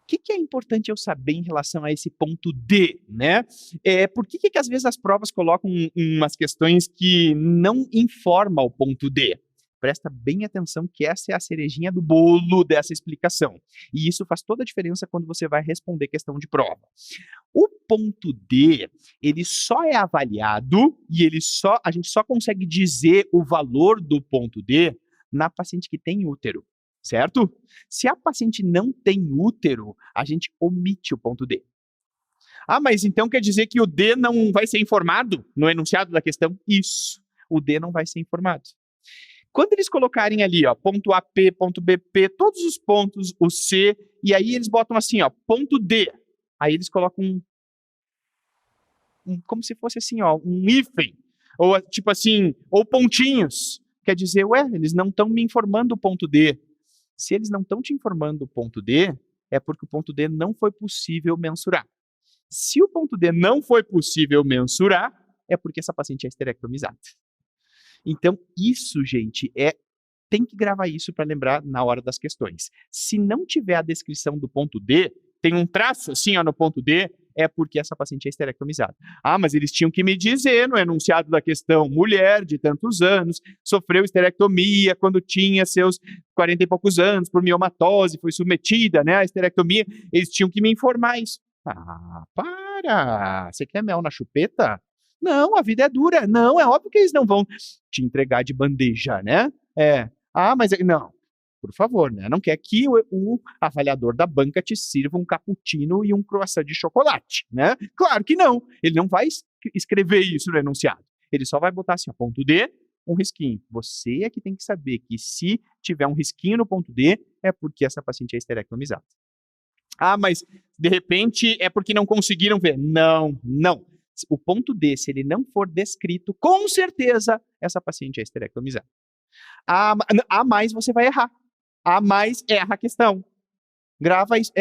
O que é importante eu saber em relação a esse ponto D, né? Por que às vezes as provas colocam umas questões que não informam o ponto D? Presta bem atenção que essa é a cerejinha do bolo dessa explicação. E isso faz toda a diferença quando você vai responder questão de prova. O ponto D, ele só é avaliado e a gente só consegue dizer o valor do ponto D na paciente que tem útero. Certo? Se a paciente não tem útero, a gente omite o ponto D. Mas então quer dizer que o D não vai ser informado no enunciado da questão? Isso, o D não vai ser informado. Quando eles colocarem ali, ponto AP, ponto BP, todos os pontos, o C, e aí eles botam assim, ponto D. Aí eles colocam como se fosse assim, um hífen, ou tipo assim, ou pontinhos. Quer dizer, eles não estão me informando o ponto D. Se eles não estão te informando o ponto D, é porque o ponto D não foi possível mensurar. Se o ponto D não foi possível mensurar, é porque essa paciente é esterectomizada. Então, isso, gente, tem que gravar isso para lembrar na hora das questões. Se não tiver a descrição do ponto D, tem um traço assim no ponto D, é porque essa paciente é esterectomizada. Mas eles tinham que me dizer no enunciado da questão, mulher de tantos anos, sofreu esterectomia quando tinha seus 40 e poucos anos, por miomatose, foi submetida, à esterectomia, eles tinham que me informar isso. Para! Você quer mel na chupeta? Não, a vida é dura. Não, é óbvio que eles não vão te entregar de bandeja, né? Mas não. Por favor, né? Não quer que o avaliador da banca te sirva um cappuccino e um croissant de chocolate, né? Claro que não. Ele não vai escrever isso no enunciado. Ele só vai botar assim, ponto D, um risquinho. Você é que tem que saber que se tiver um risquinho no ponto D, é porque essa paciente é esterectomizada. Mas de repente é porque não conseguiram ver. Não. O ponto D, se ele não for descrito, com certeza essa paciente é esterectomizada. A mais você vai errar. A mais erra a questão. Grava isso.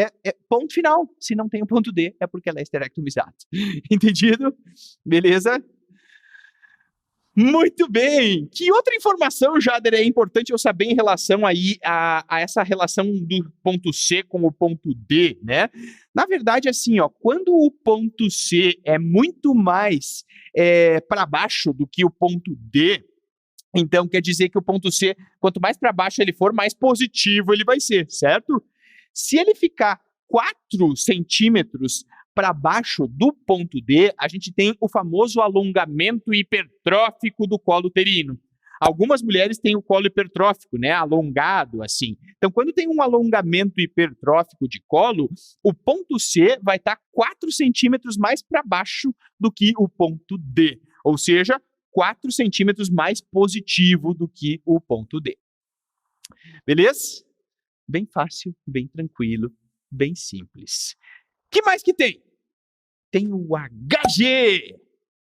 Ponto final. Se não tem o ponto D, é porque ela é esterectomizada. Entendido? Beleza? Muito bem! Que outra informação, Jader, é importante eu saber em relação aí a essa relação do ponto C com o ponto D, né? Na verdade, assim, ó, quando o ponto C é muito mais para baixo do que o ponto D, então quer dizer que o ponto C, quanto mais para baixo ele for, mais positivo ele vai ser, certo? Se ele ficar 4 centímetros para baixo do ponto D, a gente tem o famoso alongamento hipertrófico do colo uterino. Algumas mulheres têm o colo hipertrófico, né, alongado assim. Então, quando tem um alongamento hipertrófico de colo, o ponto C vai estar 4 centímetros mais para baixo do que o ponto D. Ou seja, 4 centímetros mais positivo do que o ponto D. Beleza? Bem fácil, bem tranquilo, bem simples. Que mais que tem? Tem o HG.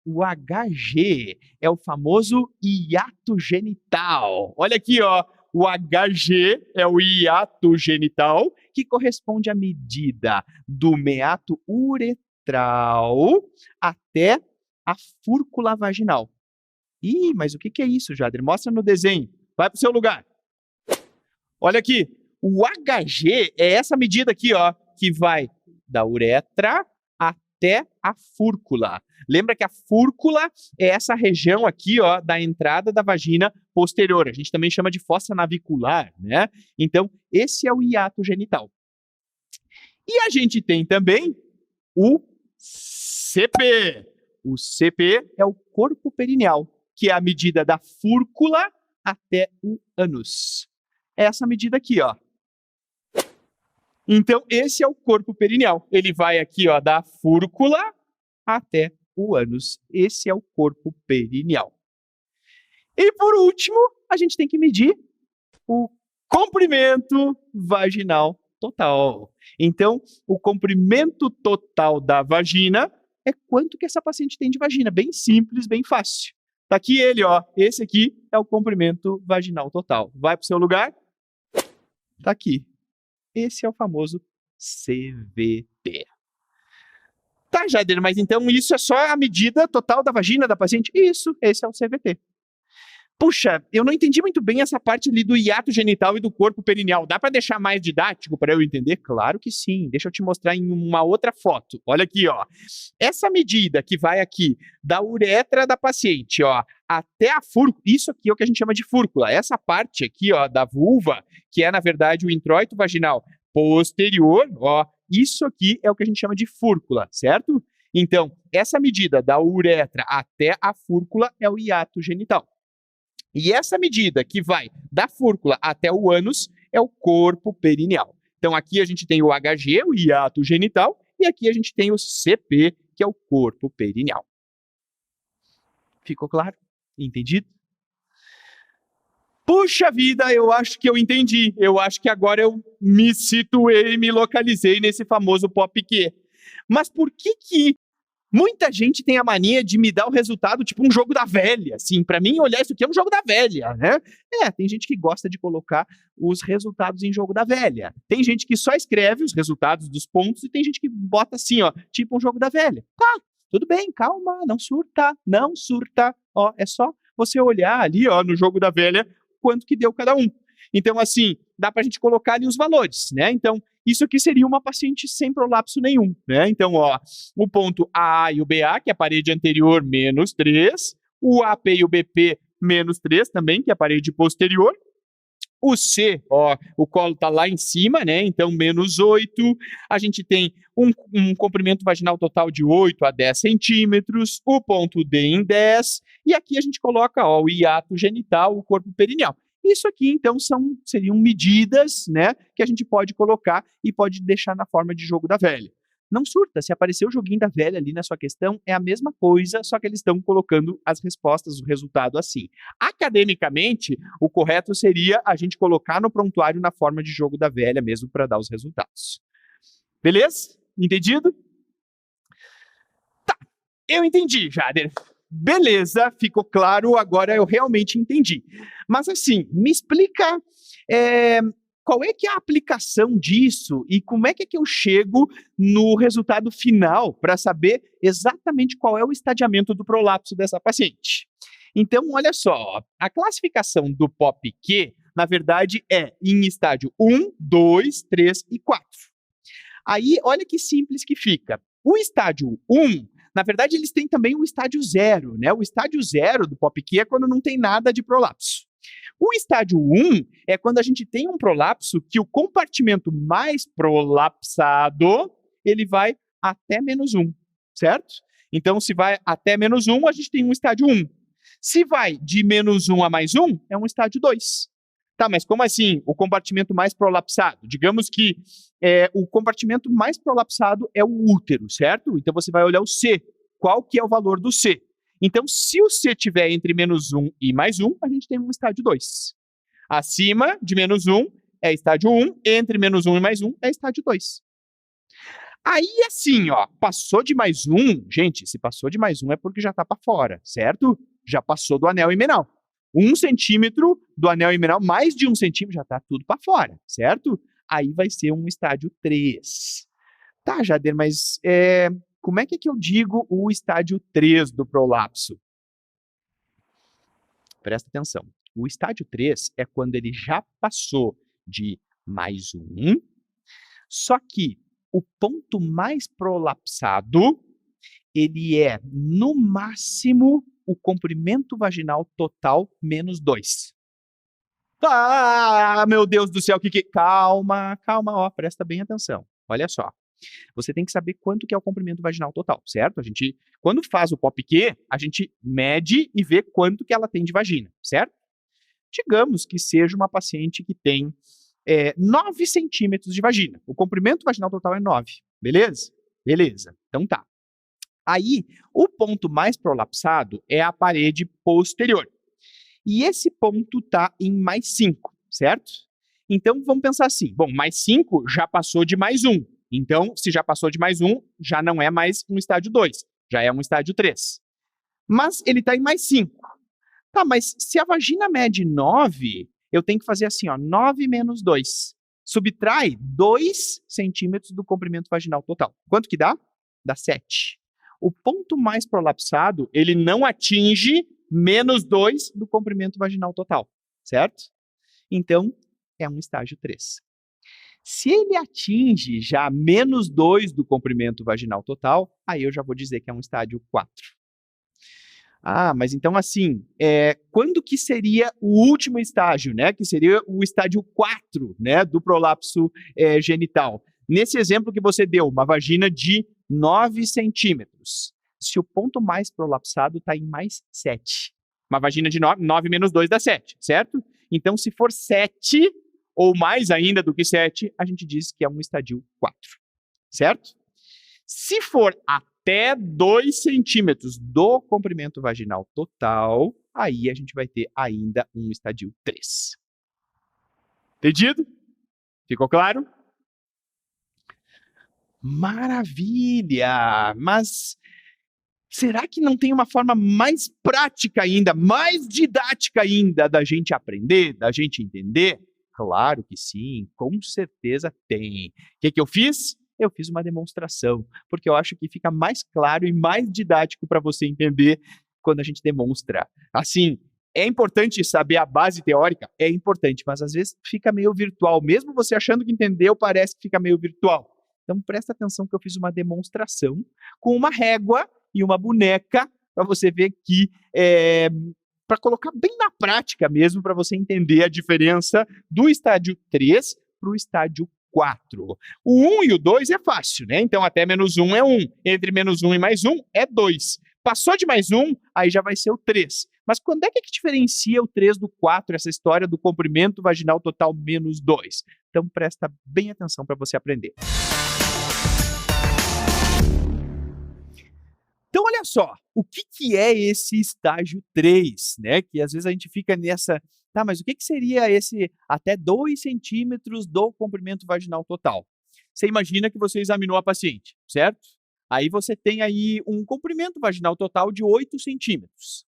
O HG é o famoso hiato genital. Olha aqui, ó. O HG é o hiato genital, que corresponde à medida do meato uretral até a fúrcula vaginal. Ih, mas o que é isso, Jader? Mostra no desenho. Vai para o seu lugar. Olha aqui. O HG é essa medida aqui, ó, que vai da uretra até a fúrcula. Lembra que a fúrcula é essa região aqui, ó, da entrada da vagina posterior. A gente também chama de fossa navicular, né? Então, esse é o hiato genital. E a gente tem também o CP. O CP é o corpo perineal, que é a medida da fúrcula até o ânus. É essa medida aqui, ó. Então, esse é o corpo perineal. Ele vai aqui, ó, da fúrcula até o ânus. Esse é o corpo perineal. E, por último, a gente tem que medir o comprimento vaginal total. Então, o comprimento total da vagina é quanto que essa paciente tem de vagina. Bem simples, bem fácil. Tá aqui ele, ó. Esse aqui é o comprimento vaginal total. Vai para o seu lugar. Tá aqui. Esse é o famoso CVT. Tá, Jader, mas então isso é só a medida total da vagina da paciente? Isso, esse é o CVT. Puxa, eu não entendi muito bem essa parte ali do hiato genital e do corpo perineal. Dá para deixar mais didático para eu entender? Claro que sim. Deixa eu te mostrar em uma outra foto. Olha aqui, ó. Essa medida que vai aqui da uretra da paciente, ó, até a fúrcula. Isso aqui é o que a gente chama de fúrcula. Essa parte aqui, ó, da vulva, que é na verdade o introito vaginal posterior, ó, isso aqui é o que a gente chama de fúrcula, certo? Então, essa medida da uretra até a fúrcula é o hiato genital. E essa medida que vai da fúrcula até o ânus é o corpo perineal. Então, aqui a gente tem o HG, o hiato genital, e aqui a gente tem o CP, que é o corpo perineal. Ficou claro? Entendido? Puxa vida, eu acho que eu entendi. Eu acho que agora eu me situei, me localizei nesse famoso POPQ. Mas por que muita gente tem a mania de me dar o resultado tipo um jogo da velha, assim, para mim olhar isso aqui é um jogo da velha, né? Tem gente que gosta de colocar os resultados em jogo da velha. Tem gente que só escreve os resultados dos pontos e tem gente que bota assim, ó, tipo um jogo da velha. Tá, tudo bem, calma, não surta, não surta. Ó, é só você olhar ali, ó, no jogo da velha, quanto que deu cada um. Então, assim, dá pra gente colocar ali os valores, né? Então, isso aqui seria uma paciente sem prolapso nenhum, né? Então, ó, o ponto A e o BA, que é a parede anterior, menos 3. O AP e o BP, menos 3 também, que é a parede posterior. O C, ó, o colo tá lá em cima, né? Então, menos 8. A gente tem um comprimento vaginal total de 8 a 10 centímetros. O ponto D em 10. E aqui a gente coloca, ó, o hiato genital, o corpo perineal. Isso aqui, então, seriam medidas, né, que a gente pode colocar e pode deixar na forma de jogo da velha. Não surta, se aparecer o joguinho da velha ali na sua questão, é a mesma coisa, só que eles estão colocando as respostas, o resultado assim. Academicamente, o correto seria a gente colocar no prontuário na forma de jogo da velha mesmo para dar os resultados. Beleza? Entendido? Tá, eu entendi, Jader. beleza, ficou claro, agora eu realmente entendi. Mas assim, me explica qual é que é a aplicação disso e como é que eu chego no resultado final para saber exatamente qual é o estadiamento do prolapso dessa paciente. Então, olha só, a classificação do POPQ, na verdade, é em estágio 1, 2, 3 e 4. Aí, olha que simples que fica. O estágio 1, na verdade, eles têm também o estágio 0, né? O estágio 0 do POPQ é quando não tem nada de prolapso. O estágio 1 é quando a gente tem um prolapso que o compartimento mais prolapsado, ele vai até -1, certo? Então, se vai até -1, a gente tem um estágio 1. Se vai de -1 a +1, é um estágio 2. Tá, mas como assim o compartimento mais prolapsado? Digamos que o compartimento mais prolapsado é o útero, certo? Então você vai olhar o C. Qual que é o valor do C? Então, se o C tiver entre -1 e +1, a gente tem um estágio 2. Acima de -1 é estágio 1, entre -1 e +1 é estágio 2. Aí, assim, ó, passou de +1, gente, se passou de +1 é porque já tá para fora, certo? Já passou do anel himenal. 1 centímetro do anel himenal, mais de 1 centímetro, já tá tudo para fora, certo? Aí vai ser um estágio 3. Tá, Jader, mas como é que eu digo o estágio 3 do prolapso? Presta atenção. O estágio 3 é quando ele já passou de +1, só que o ponto mais prolapsado, ele é, no máximo, o comprimento vaginal total menos 2. Ah, meu Deus do céu, Calma, ó, presta bem atenção. Olha só. Você tem que saber quanto que é o comprimento vaginal total, certo? A gente, quando faz o POPQ, a gente mede e vê quanto que ela tem de vagina, certo? Digamos que seja uma paciente que tem 9 centímetros de vagina. O comprimento vaginal total é 9, beleza? Beleza, então tá. Aí, o ponto mais prolapsado é a parede posterior. E esse ponto está em +5, certo? Então, vamos pensar assim. Bom, +5 já passou de +1. Então, se já passou de +1, já não é mais um estágio 2. Já é um estágio 3. Mas ele está em +5. Tá, mas se a vagina mede 9, eu tenho que fazer assim, ó, 9 menos 2. Subtrai 2 centímetros do comprimento vaginal total. Quanto que dá? Dá 7. O ponto mais prolapsado, ele não atinge -2 do comprimento vaginal total, certo? Então, é um estágio 3. Se ele atinge já -2 do comprimento vaginal total, aí eu já vou dizer que é um estágio 4. Ah, mas então assim, quando que seria o último estágio, né? Que seria o estágio 4, né, do prolapso genital. Nesse exemplo que você deu, uma vagina de 9 centímetros. Se o ponto mais prolapsado está em +7. Uma vagina de 9 menos 2 dá 7, certo? Então, se for 7, ou mais ainda do que 7, a gente diz que é um estadio 4, certo? Se for até 2 centímetros do comprimento vaginal total, aí a gente vai ter ainda um estadio 3. Entendido? Ficou claro? Maravilha! Mas será que não tem uma forma mais prática ainda, mais didática ainda da gente aprender, da gente entender? Claro que sim, com certeza tem. O que eu fiz? Eu fiz uma demonstração, porque eu acho que fica mais claro e mais didático para você entender quando a gente demonstra. Assim, é importante saber a base teórica? É importante, mas às vezes fica meio virtual. Mesmo você achando que entendeu, parece que fica meio virtual. Então presta atenção que eu fiz uma demonstração com uma régua e uma boneca para você ver que para colocar bem na prática mesmo, para você entender a diferença do estágio 3 para o estágio 4. O 1 e o 2 é fácil, né? Então até -1 é 1, entre -1 e +1 é 2. Passou de +1, aí já vai ser o 3. Mas quando é que diferencia o 3 do 4, essa história do comprimento vaginal total menos 2? Então presta bem atenção para você aprender. Então, olha só, o que é esse estágio 3, né? Que às vezes a gente fica nessa, tá, mas o que seria esse até 2 centímetros do comprimento vaginal total? Você imagina que você examinou a paciente, certo? Aí você tem aí um comprimento vaginal total de 8 centímetros.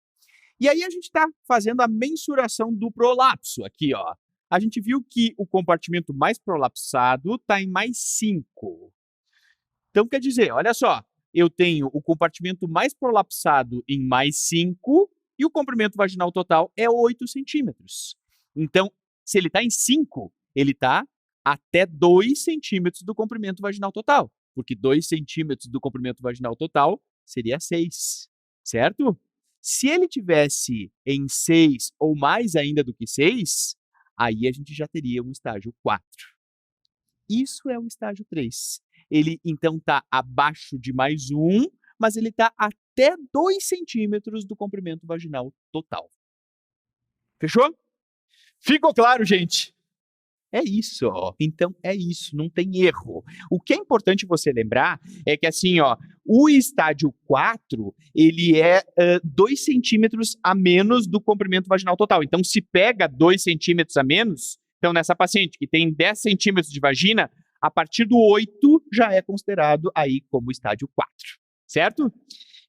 E aí a gente está fazendo a mensuração do prolapso aqui, ó. A gente viu que o compartimento mais prolapsado está em mais 5. Então, quer dizer, olha só, eu tenho o compartimento mais prolapsado em mais 5 e o comprimento vaginal total é 8 centímetros. Então, se ele está em 5, ele está até 2 centímetros do comprimento vaginal total, porque 2 centímetros do comprimento vaginal total seria 6, certo? Se ele tivesse em 6 ou mais ainda do que 6, aí a gente já teria um estágio 4. Isso é o estágio 3. Ele, então, está abaixo de mais 1, mas ele está até 2 centímetros do comprimento vaginal total. Fechou? Ficou claro, gente? É isso, ó. Então é isso, não tem erro. O que é importante você lembrar é que assim, ó, o estádio 4, ele é 2 centímetros a menos do comprimento vaginal total. Então, se pega 2 centímetros a menos, então nessa paciente que tem 10 centímetros de vagina, a partir do 8 já é considerado aí como estádio 4, certo?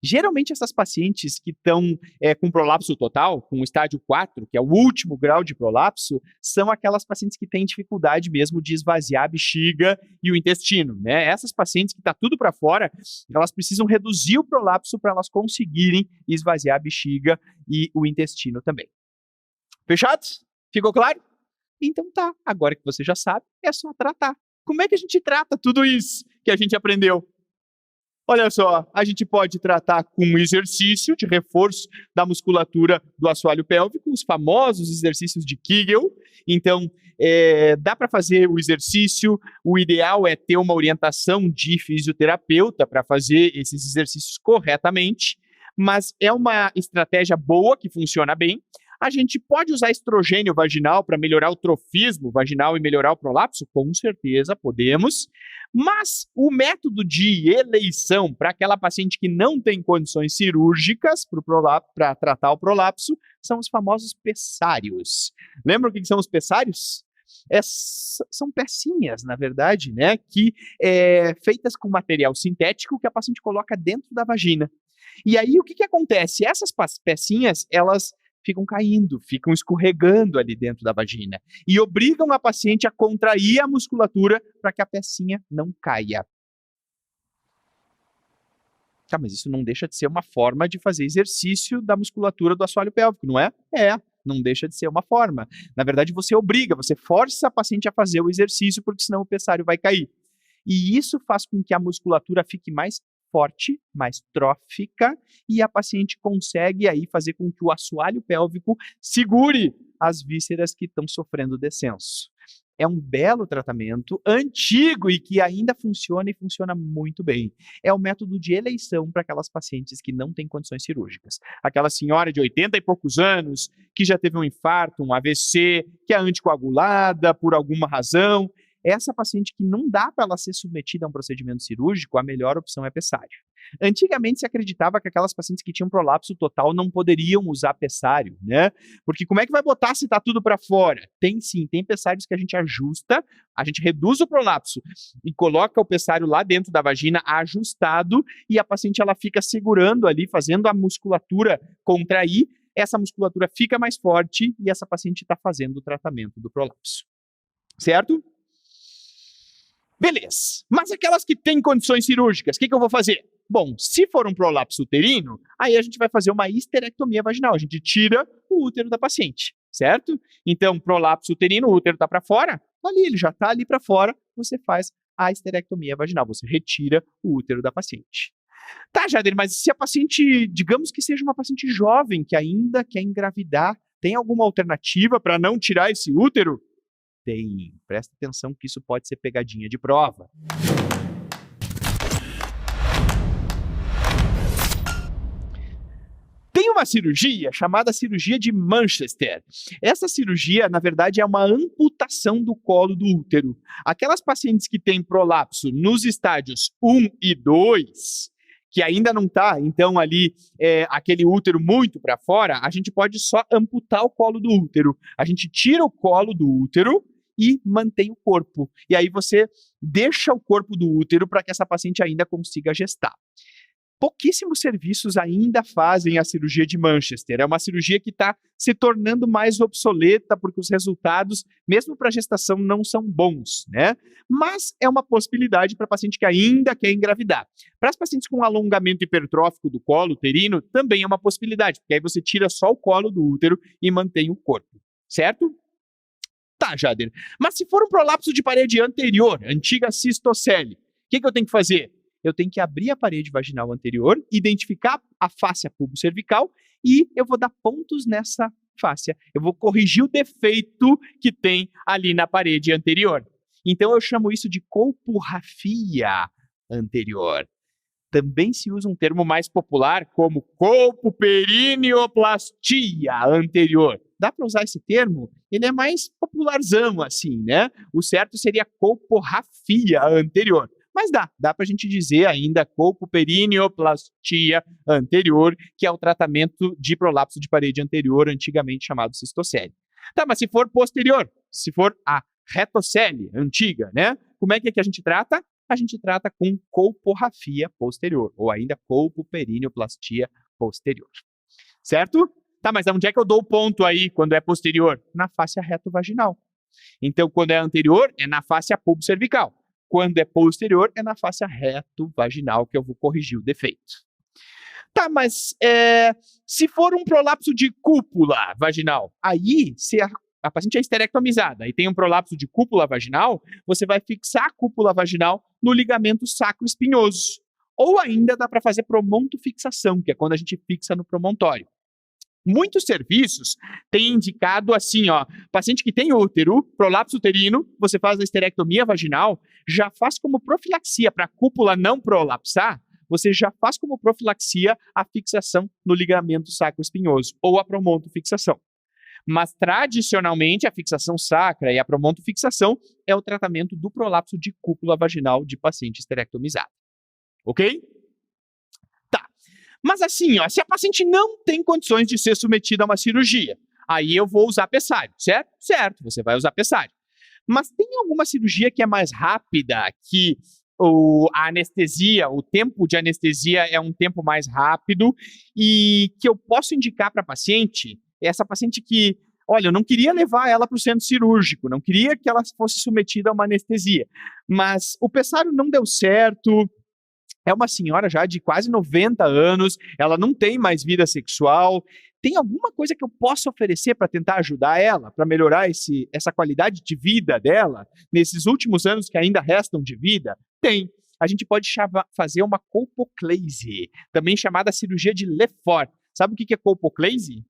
Geralmente, essas pacientes que estão com prolapso total, com estágio 4, que é o último grau de prolapso, são aquelas pacientes que têm dificuldade mesmo de esvaziar a bexiga e o intestino, né? Essas pacientes que está tudo para fora, elas precisam reduzir o prolapso para elas conseguirem esvaziar a bexiga e o intestino também. Fechados? Ficou claro? Então tá, agora que você já sabe, é só tratar. Como é que a gente trata tudo isso que a gente aprendeu? Olha só, a gente pode tratar com um exercício de reforço da musculatura do assoalho pélvico, os famosos exercícios de Kegel. Então, dá para fazer o exercício, o ideal é ter uma orientação de fisioterapeuta para fazer esses exercícios corretamente, mas é uma estratégia boa, que funciona bem. A gente pode usar estrogênio vaginal para melhorar o trofismo vaginal e melhorar o prolapso? Com certeza podemos. Mas o método de eleição para aquela paciente que não tem condições cirúrgicas para tratar o prolapso são os famosos pessários. Lembra o que são os pessários? São pecinhas, na verdade, né, que feitas com material sintético que a paciente coloca dentro da vagina. E aí o que acontece? Essas pecinhas, elas ficam caindo, ficam escorregando ali dentro da vagina e obrigam a paciente a contrair a musculatura para que a pecinha não caia. Tá, mas isso não deixa de ser uma forma de fazer exercício da musculatura do assoalho pélvico, não é? Não deixa de ser uma forma. Na verdade, você obriga, você força a paciente a fazer o exercício, porque senão o pessário vai cair. E isso faz com que a musculatura fique mais forte, mais trófica, e a paciente consegue aí fazer com que o assoalho pélvico segure as vísceras que estão sofrendo descenso. É um belo tratamento, antigo e que ainda funciona e funciona muito bem. É o método de eleição para aquelas pacientes que não têm condições cirúrgicas. Aquela senhora de 80 e poucos anos, que já teve um infarto, um AVC, que é anticoagulada por alguma razão. Essa paciente que não dá para ela ser submetida a um procedimento cirúrgico, a melhor opção é pessário. Antigamente se acreditava que aquelas pacientes que tinham prolapso total não poderiam usar pessário, né? Porque como é que vai botar se está tudo para fora? Tem sim, tem pessários que a gente ajusta, a gente reduz o prolapso e coloca o pessário lá dentro da vagina ajustado e a paciente ela fica segurando ali, fazendo a musculatura contrair, essa musculatura fica mais forte e essa paciente está fazendo o tratamento do prolapso. Certo? Beleza, mas aquelas que têm condições cirúrgicas, o que eu vou fazer? Bom, se for um prolapso uterino, aí a gente vai fazer uma histerectomia vaginal, a gente tira o útero da paciente, certo? Então, prolapso uterino, o útero está para fora, ali, ele já está ali para fora, você faz a histerectomia vaginal, você retira o útero da paciente. Tá, Jader, mas se a paciente, digamos que seja uma paciente jovem, que ainda quer engravidar, tem alguma alternativa para não tirar esse útero? Tem. Presta atenção que isso pode ser pegadinha de prova. Tem uma cirurgia chamada cirurgia de Manchester. Essa cirurgia, na verdade, é uma amputação do colo do útero. Aquelas pacientes que têm prolapso nos estádios 1 e 2, que ainda não está, então, ali, aquele útero muito para fora, a gente pode só amputar o colo do útero. A gente tira o colo do útero e mantém o corpo. E aí você deixa o corpo do útero para que essa paciente ainda consiga gestar. Pouquíssimos serviços ainda fazem a cirurgia de Manchester. É uma cirurgia que está se tornando mais obsoleta porque os resultados, mesmo para a gestação, não são bons, né? Mas é uma possibilidade para paciente que ainda quer engravidar. Para as pacientes com alongamento hipertrófico do colo uterino, também é uma possibilidade, porque aí você tira só o colo do útero e mantém o corpo, certo? Tá, Jader. Mas se for um prolapso de parede anterior, antiga cistocele, o que eu tenho que fazer? Eu tenho que abrir a parede vaginal anterior, identificar a fáscia pubocervical e eu vou dar pontos nessa fáscia. Eu vou corrigir o defeito que tem ali na parede anterior. Então eu chamo isso de colporrafia anterior. Também se usa um termo mais popular como colpoperineoplastia anterior. Dá para usar esse termo? Ele é mais popularzão assim, né? O certo seria colporrafia anterior. Mas dá para a gente dizer ainda colpoperineoplastia anterior, que é o tratamento de prolapso de parede anterior, antigamente chamado cistocele. Tá, mas se for posterior, se for a retocele antiga, né? Como é que a gente trata? A gente trata com colporrafia posterior, ou ainda colpoperineoplastia posterior. Certo? Tá, mas onde é que eu dou o ponto aí quando é posterior? Na fáscia retovaginal. Então, quando é anterior, é na fáscia pubocervical. Quando é posterior, é na fáscia retovaginal que eu vou corrigir o defeito. Tá, mas se for um prolapso de cúpula vaginal, aí se a paciente é esterectomizada e tem um prolapso de cúpula vaginal, você vai fixar a cúpula vaginal no ligamento sacro-espinhoso. Ou ainda dá para fazer promontofixação, que é quando a gente fixa no promontório. Muitos serviços têm indicado assim, ó, paciente que tem útero, prolapso uterino, você faz a esterectomia vaginal, já faz como profilaxia para a cúpula não prolapsar, você já faz como profilaxia a fixação no ligamento sacro-espinhoso, ou a promontofixação. Mas, tradicionalmente, a fixação sacra e a promontofixação é o tratamento do prolapso de cúpula vaginal de paciente esterectomizado. Ok? Mas assim, ó, se a paciente não tem condições de ser submetida a uma cirurgia, aí eu vou usar pessário, certo? Certo, você vai usar pessário. Mas tem alguma cirurgia que é mais rápida, que a anestesia, o tempo de anestesia é um tempo mais rápido e que eu posso indicar para a paciente, essa paciente que, olha, eu não queria levar ela para o centro cirúrgico, não queria que ela fosse submetida a uma anestesia, mas o pessário não deu certo. É uma senhora já de quase 90 anos, ela não tem mais vida sexual. Tem alguma coisa que eu possa oferecer para tentar ajudar ela, para melhorar essa qualidade de vida dela, nesses últimos anos que ainda restam de vida? Tem. A gente pode fazer uma colpoclase, também chamada cirurgia de Lefort. Sabe o que é colpoclase?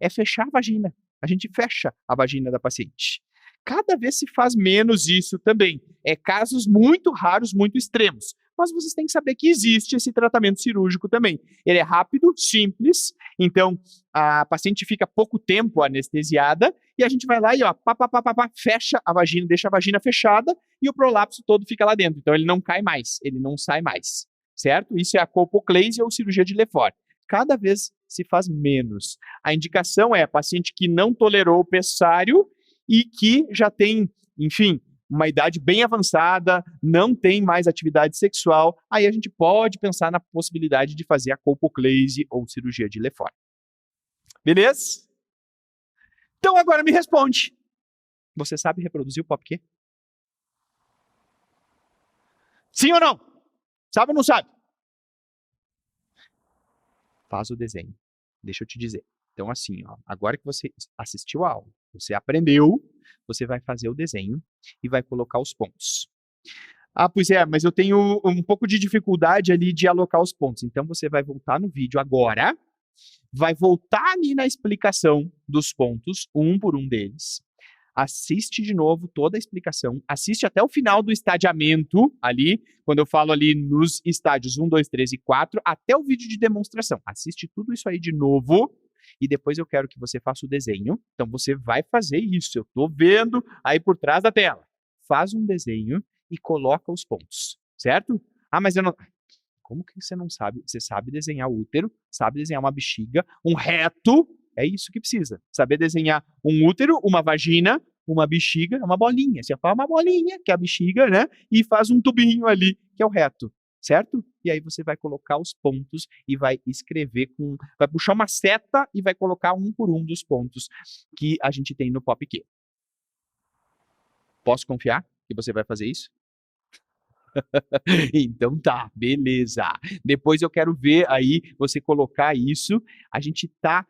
É fechar a vagina. A gente fecha a vagina da paciente. Cada vez se faz menos isso também. É casos muito raros, muito extremos. Mas vocês têm que saber que existe esse tratamento cirúrgico também. Ele é rápido, simples, então a paciente fica pouco tempo anestesiada e a gente vai lá e ó, fecha a vagina, deixa a vagina fechada e o prolapso todo fica lá dentro. Então ele não cai mais, ele não sai mais, certo? Isso é a colpoclase ou cirurgia de Lefort. Cada vez se faz menos. A indicação é a paciente que não tolerou o pessário e que já tem, enfim, uma idade bem avançada, não tem mais atividade sexual, aí a gente pode pensar na possibilidade de fazer a colpoclase ou cirurgia de Lefort. Beleza? Então agora me responde. Você sabe reproduzir o pop-Q? Sim ou não? Sabe ou não sabe? Faz o desenho. Deixa eu te dizer. Então assim, ó, agora que você assistiu a aula, você aprendeu, você vai fazer o desenho e vai colocar os pontos. Ah, pois é, mas eu tenho um pouco de dificuldade ali de alocar os pontos. Então você vai voltar no vídeo agora, vai voltar ali na explicação dos pontos, um por um deles. Assiste de novo toda a explicação, assiste até o final do estadiamento ali, quando eu falo ali nos estádios 1, 2, 3 e 4, até o vídeo de demonstração. Assiste tudo isso aí de novo e depois eu quero que você faça o desenho. Então você vai fazer isso, eu estou vendo aí por trás da tela. Faz um desenho e coloca os pontos, certo? Ah, mas eu não... Como que você não sabe? Você sabe desenhar o útero, sabe desenhar uma bexiga, um reto, é isso que precisa. Saber desenhar um útero, uma vagina, uma bexiga, uma bolinha. Você faz uma bolinha, que é a bexiga, né? E faz um tubinho ali, que é o reto, certo? E aí você vai colocar os pontos e vai escrever vai puxar uma seta e vai colocar um por um dos pontos que a gente tem no POPQ. Posso confiar que você vai fazer isso? Então tá, beleza. Depois eu quero ver aí você colocar isso. A gente tá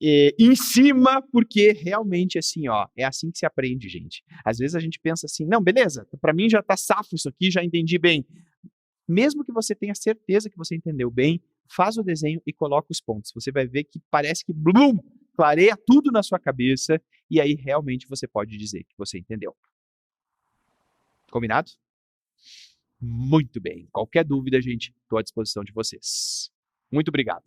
em cima, porque realmente assim, ó, é assim que se aprende, gente. Às vezes a gente pensa assim, não, beleza, para mim já tá safo isso aqui, já entendi bem. Mesmo que você tenha certeza que você entendeu bem, faz o desenho e coloca os pontos. Você vai ver que parece que blum, clareia tudo na sua cabeça e aí realmente você pode dizer que você entendeu. Combinado? Muito bem. Qualquer dúvida, gente, estou à disposição de vocês. Muito obrigado.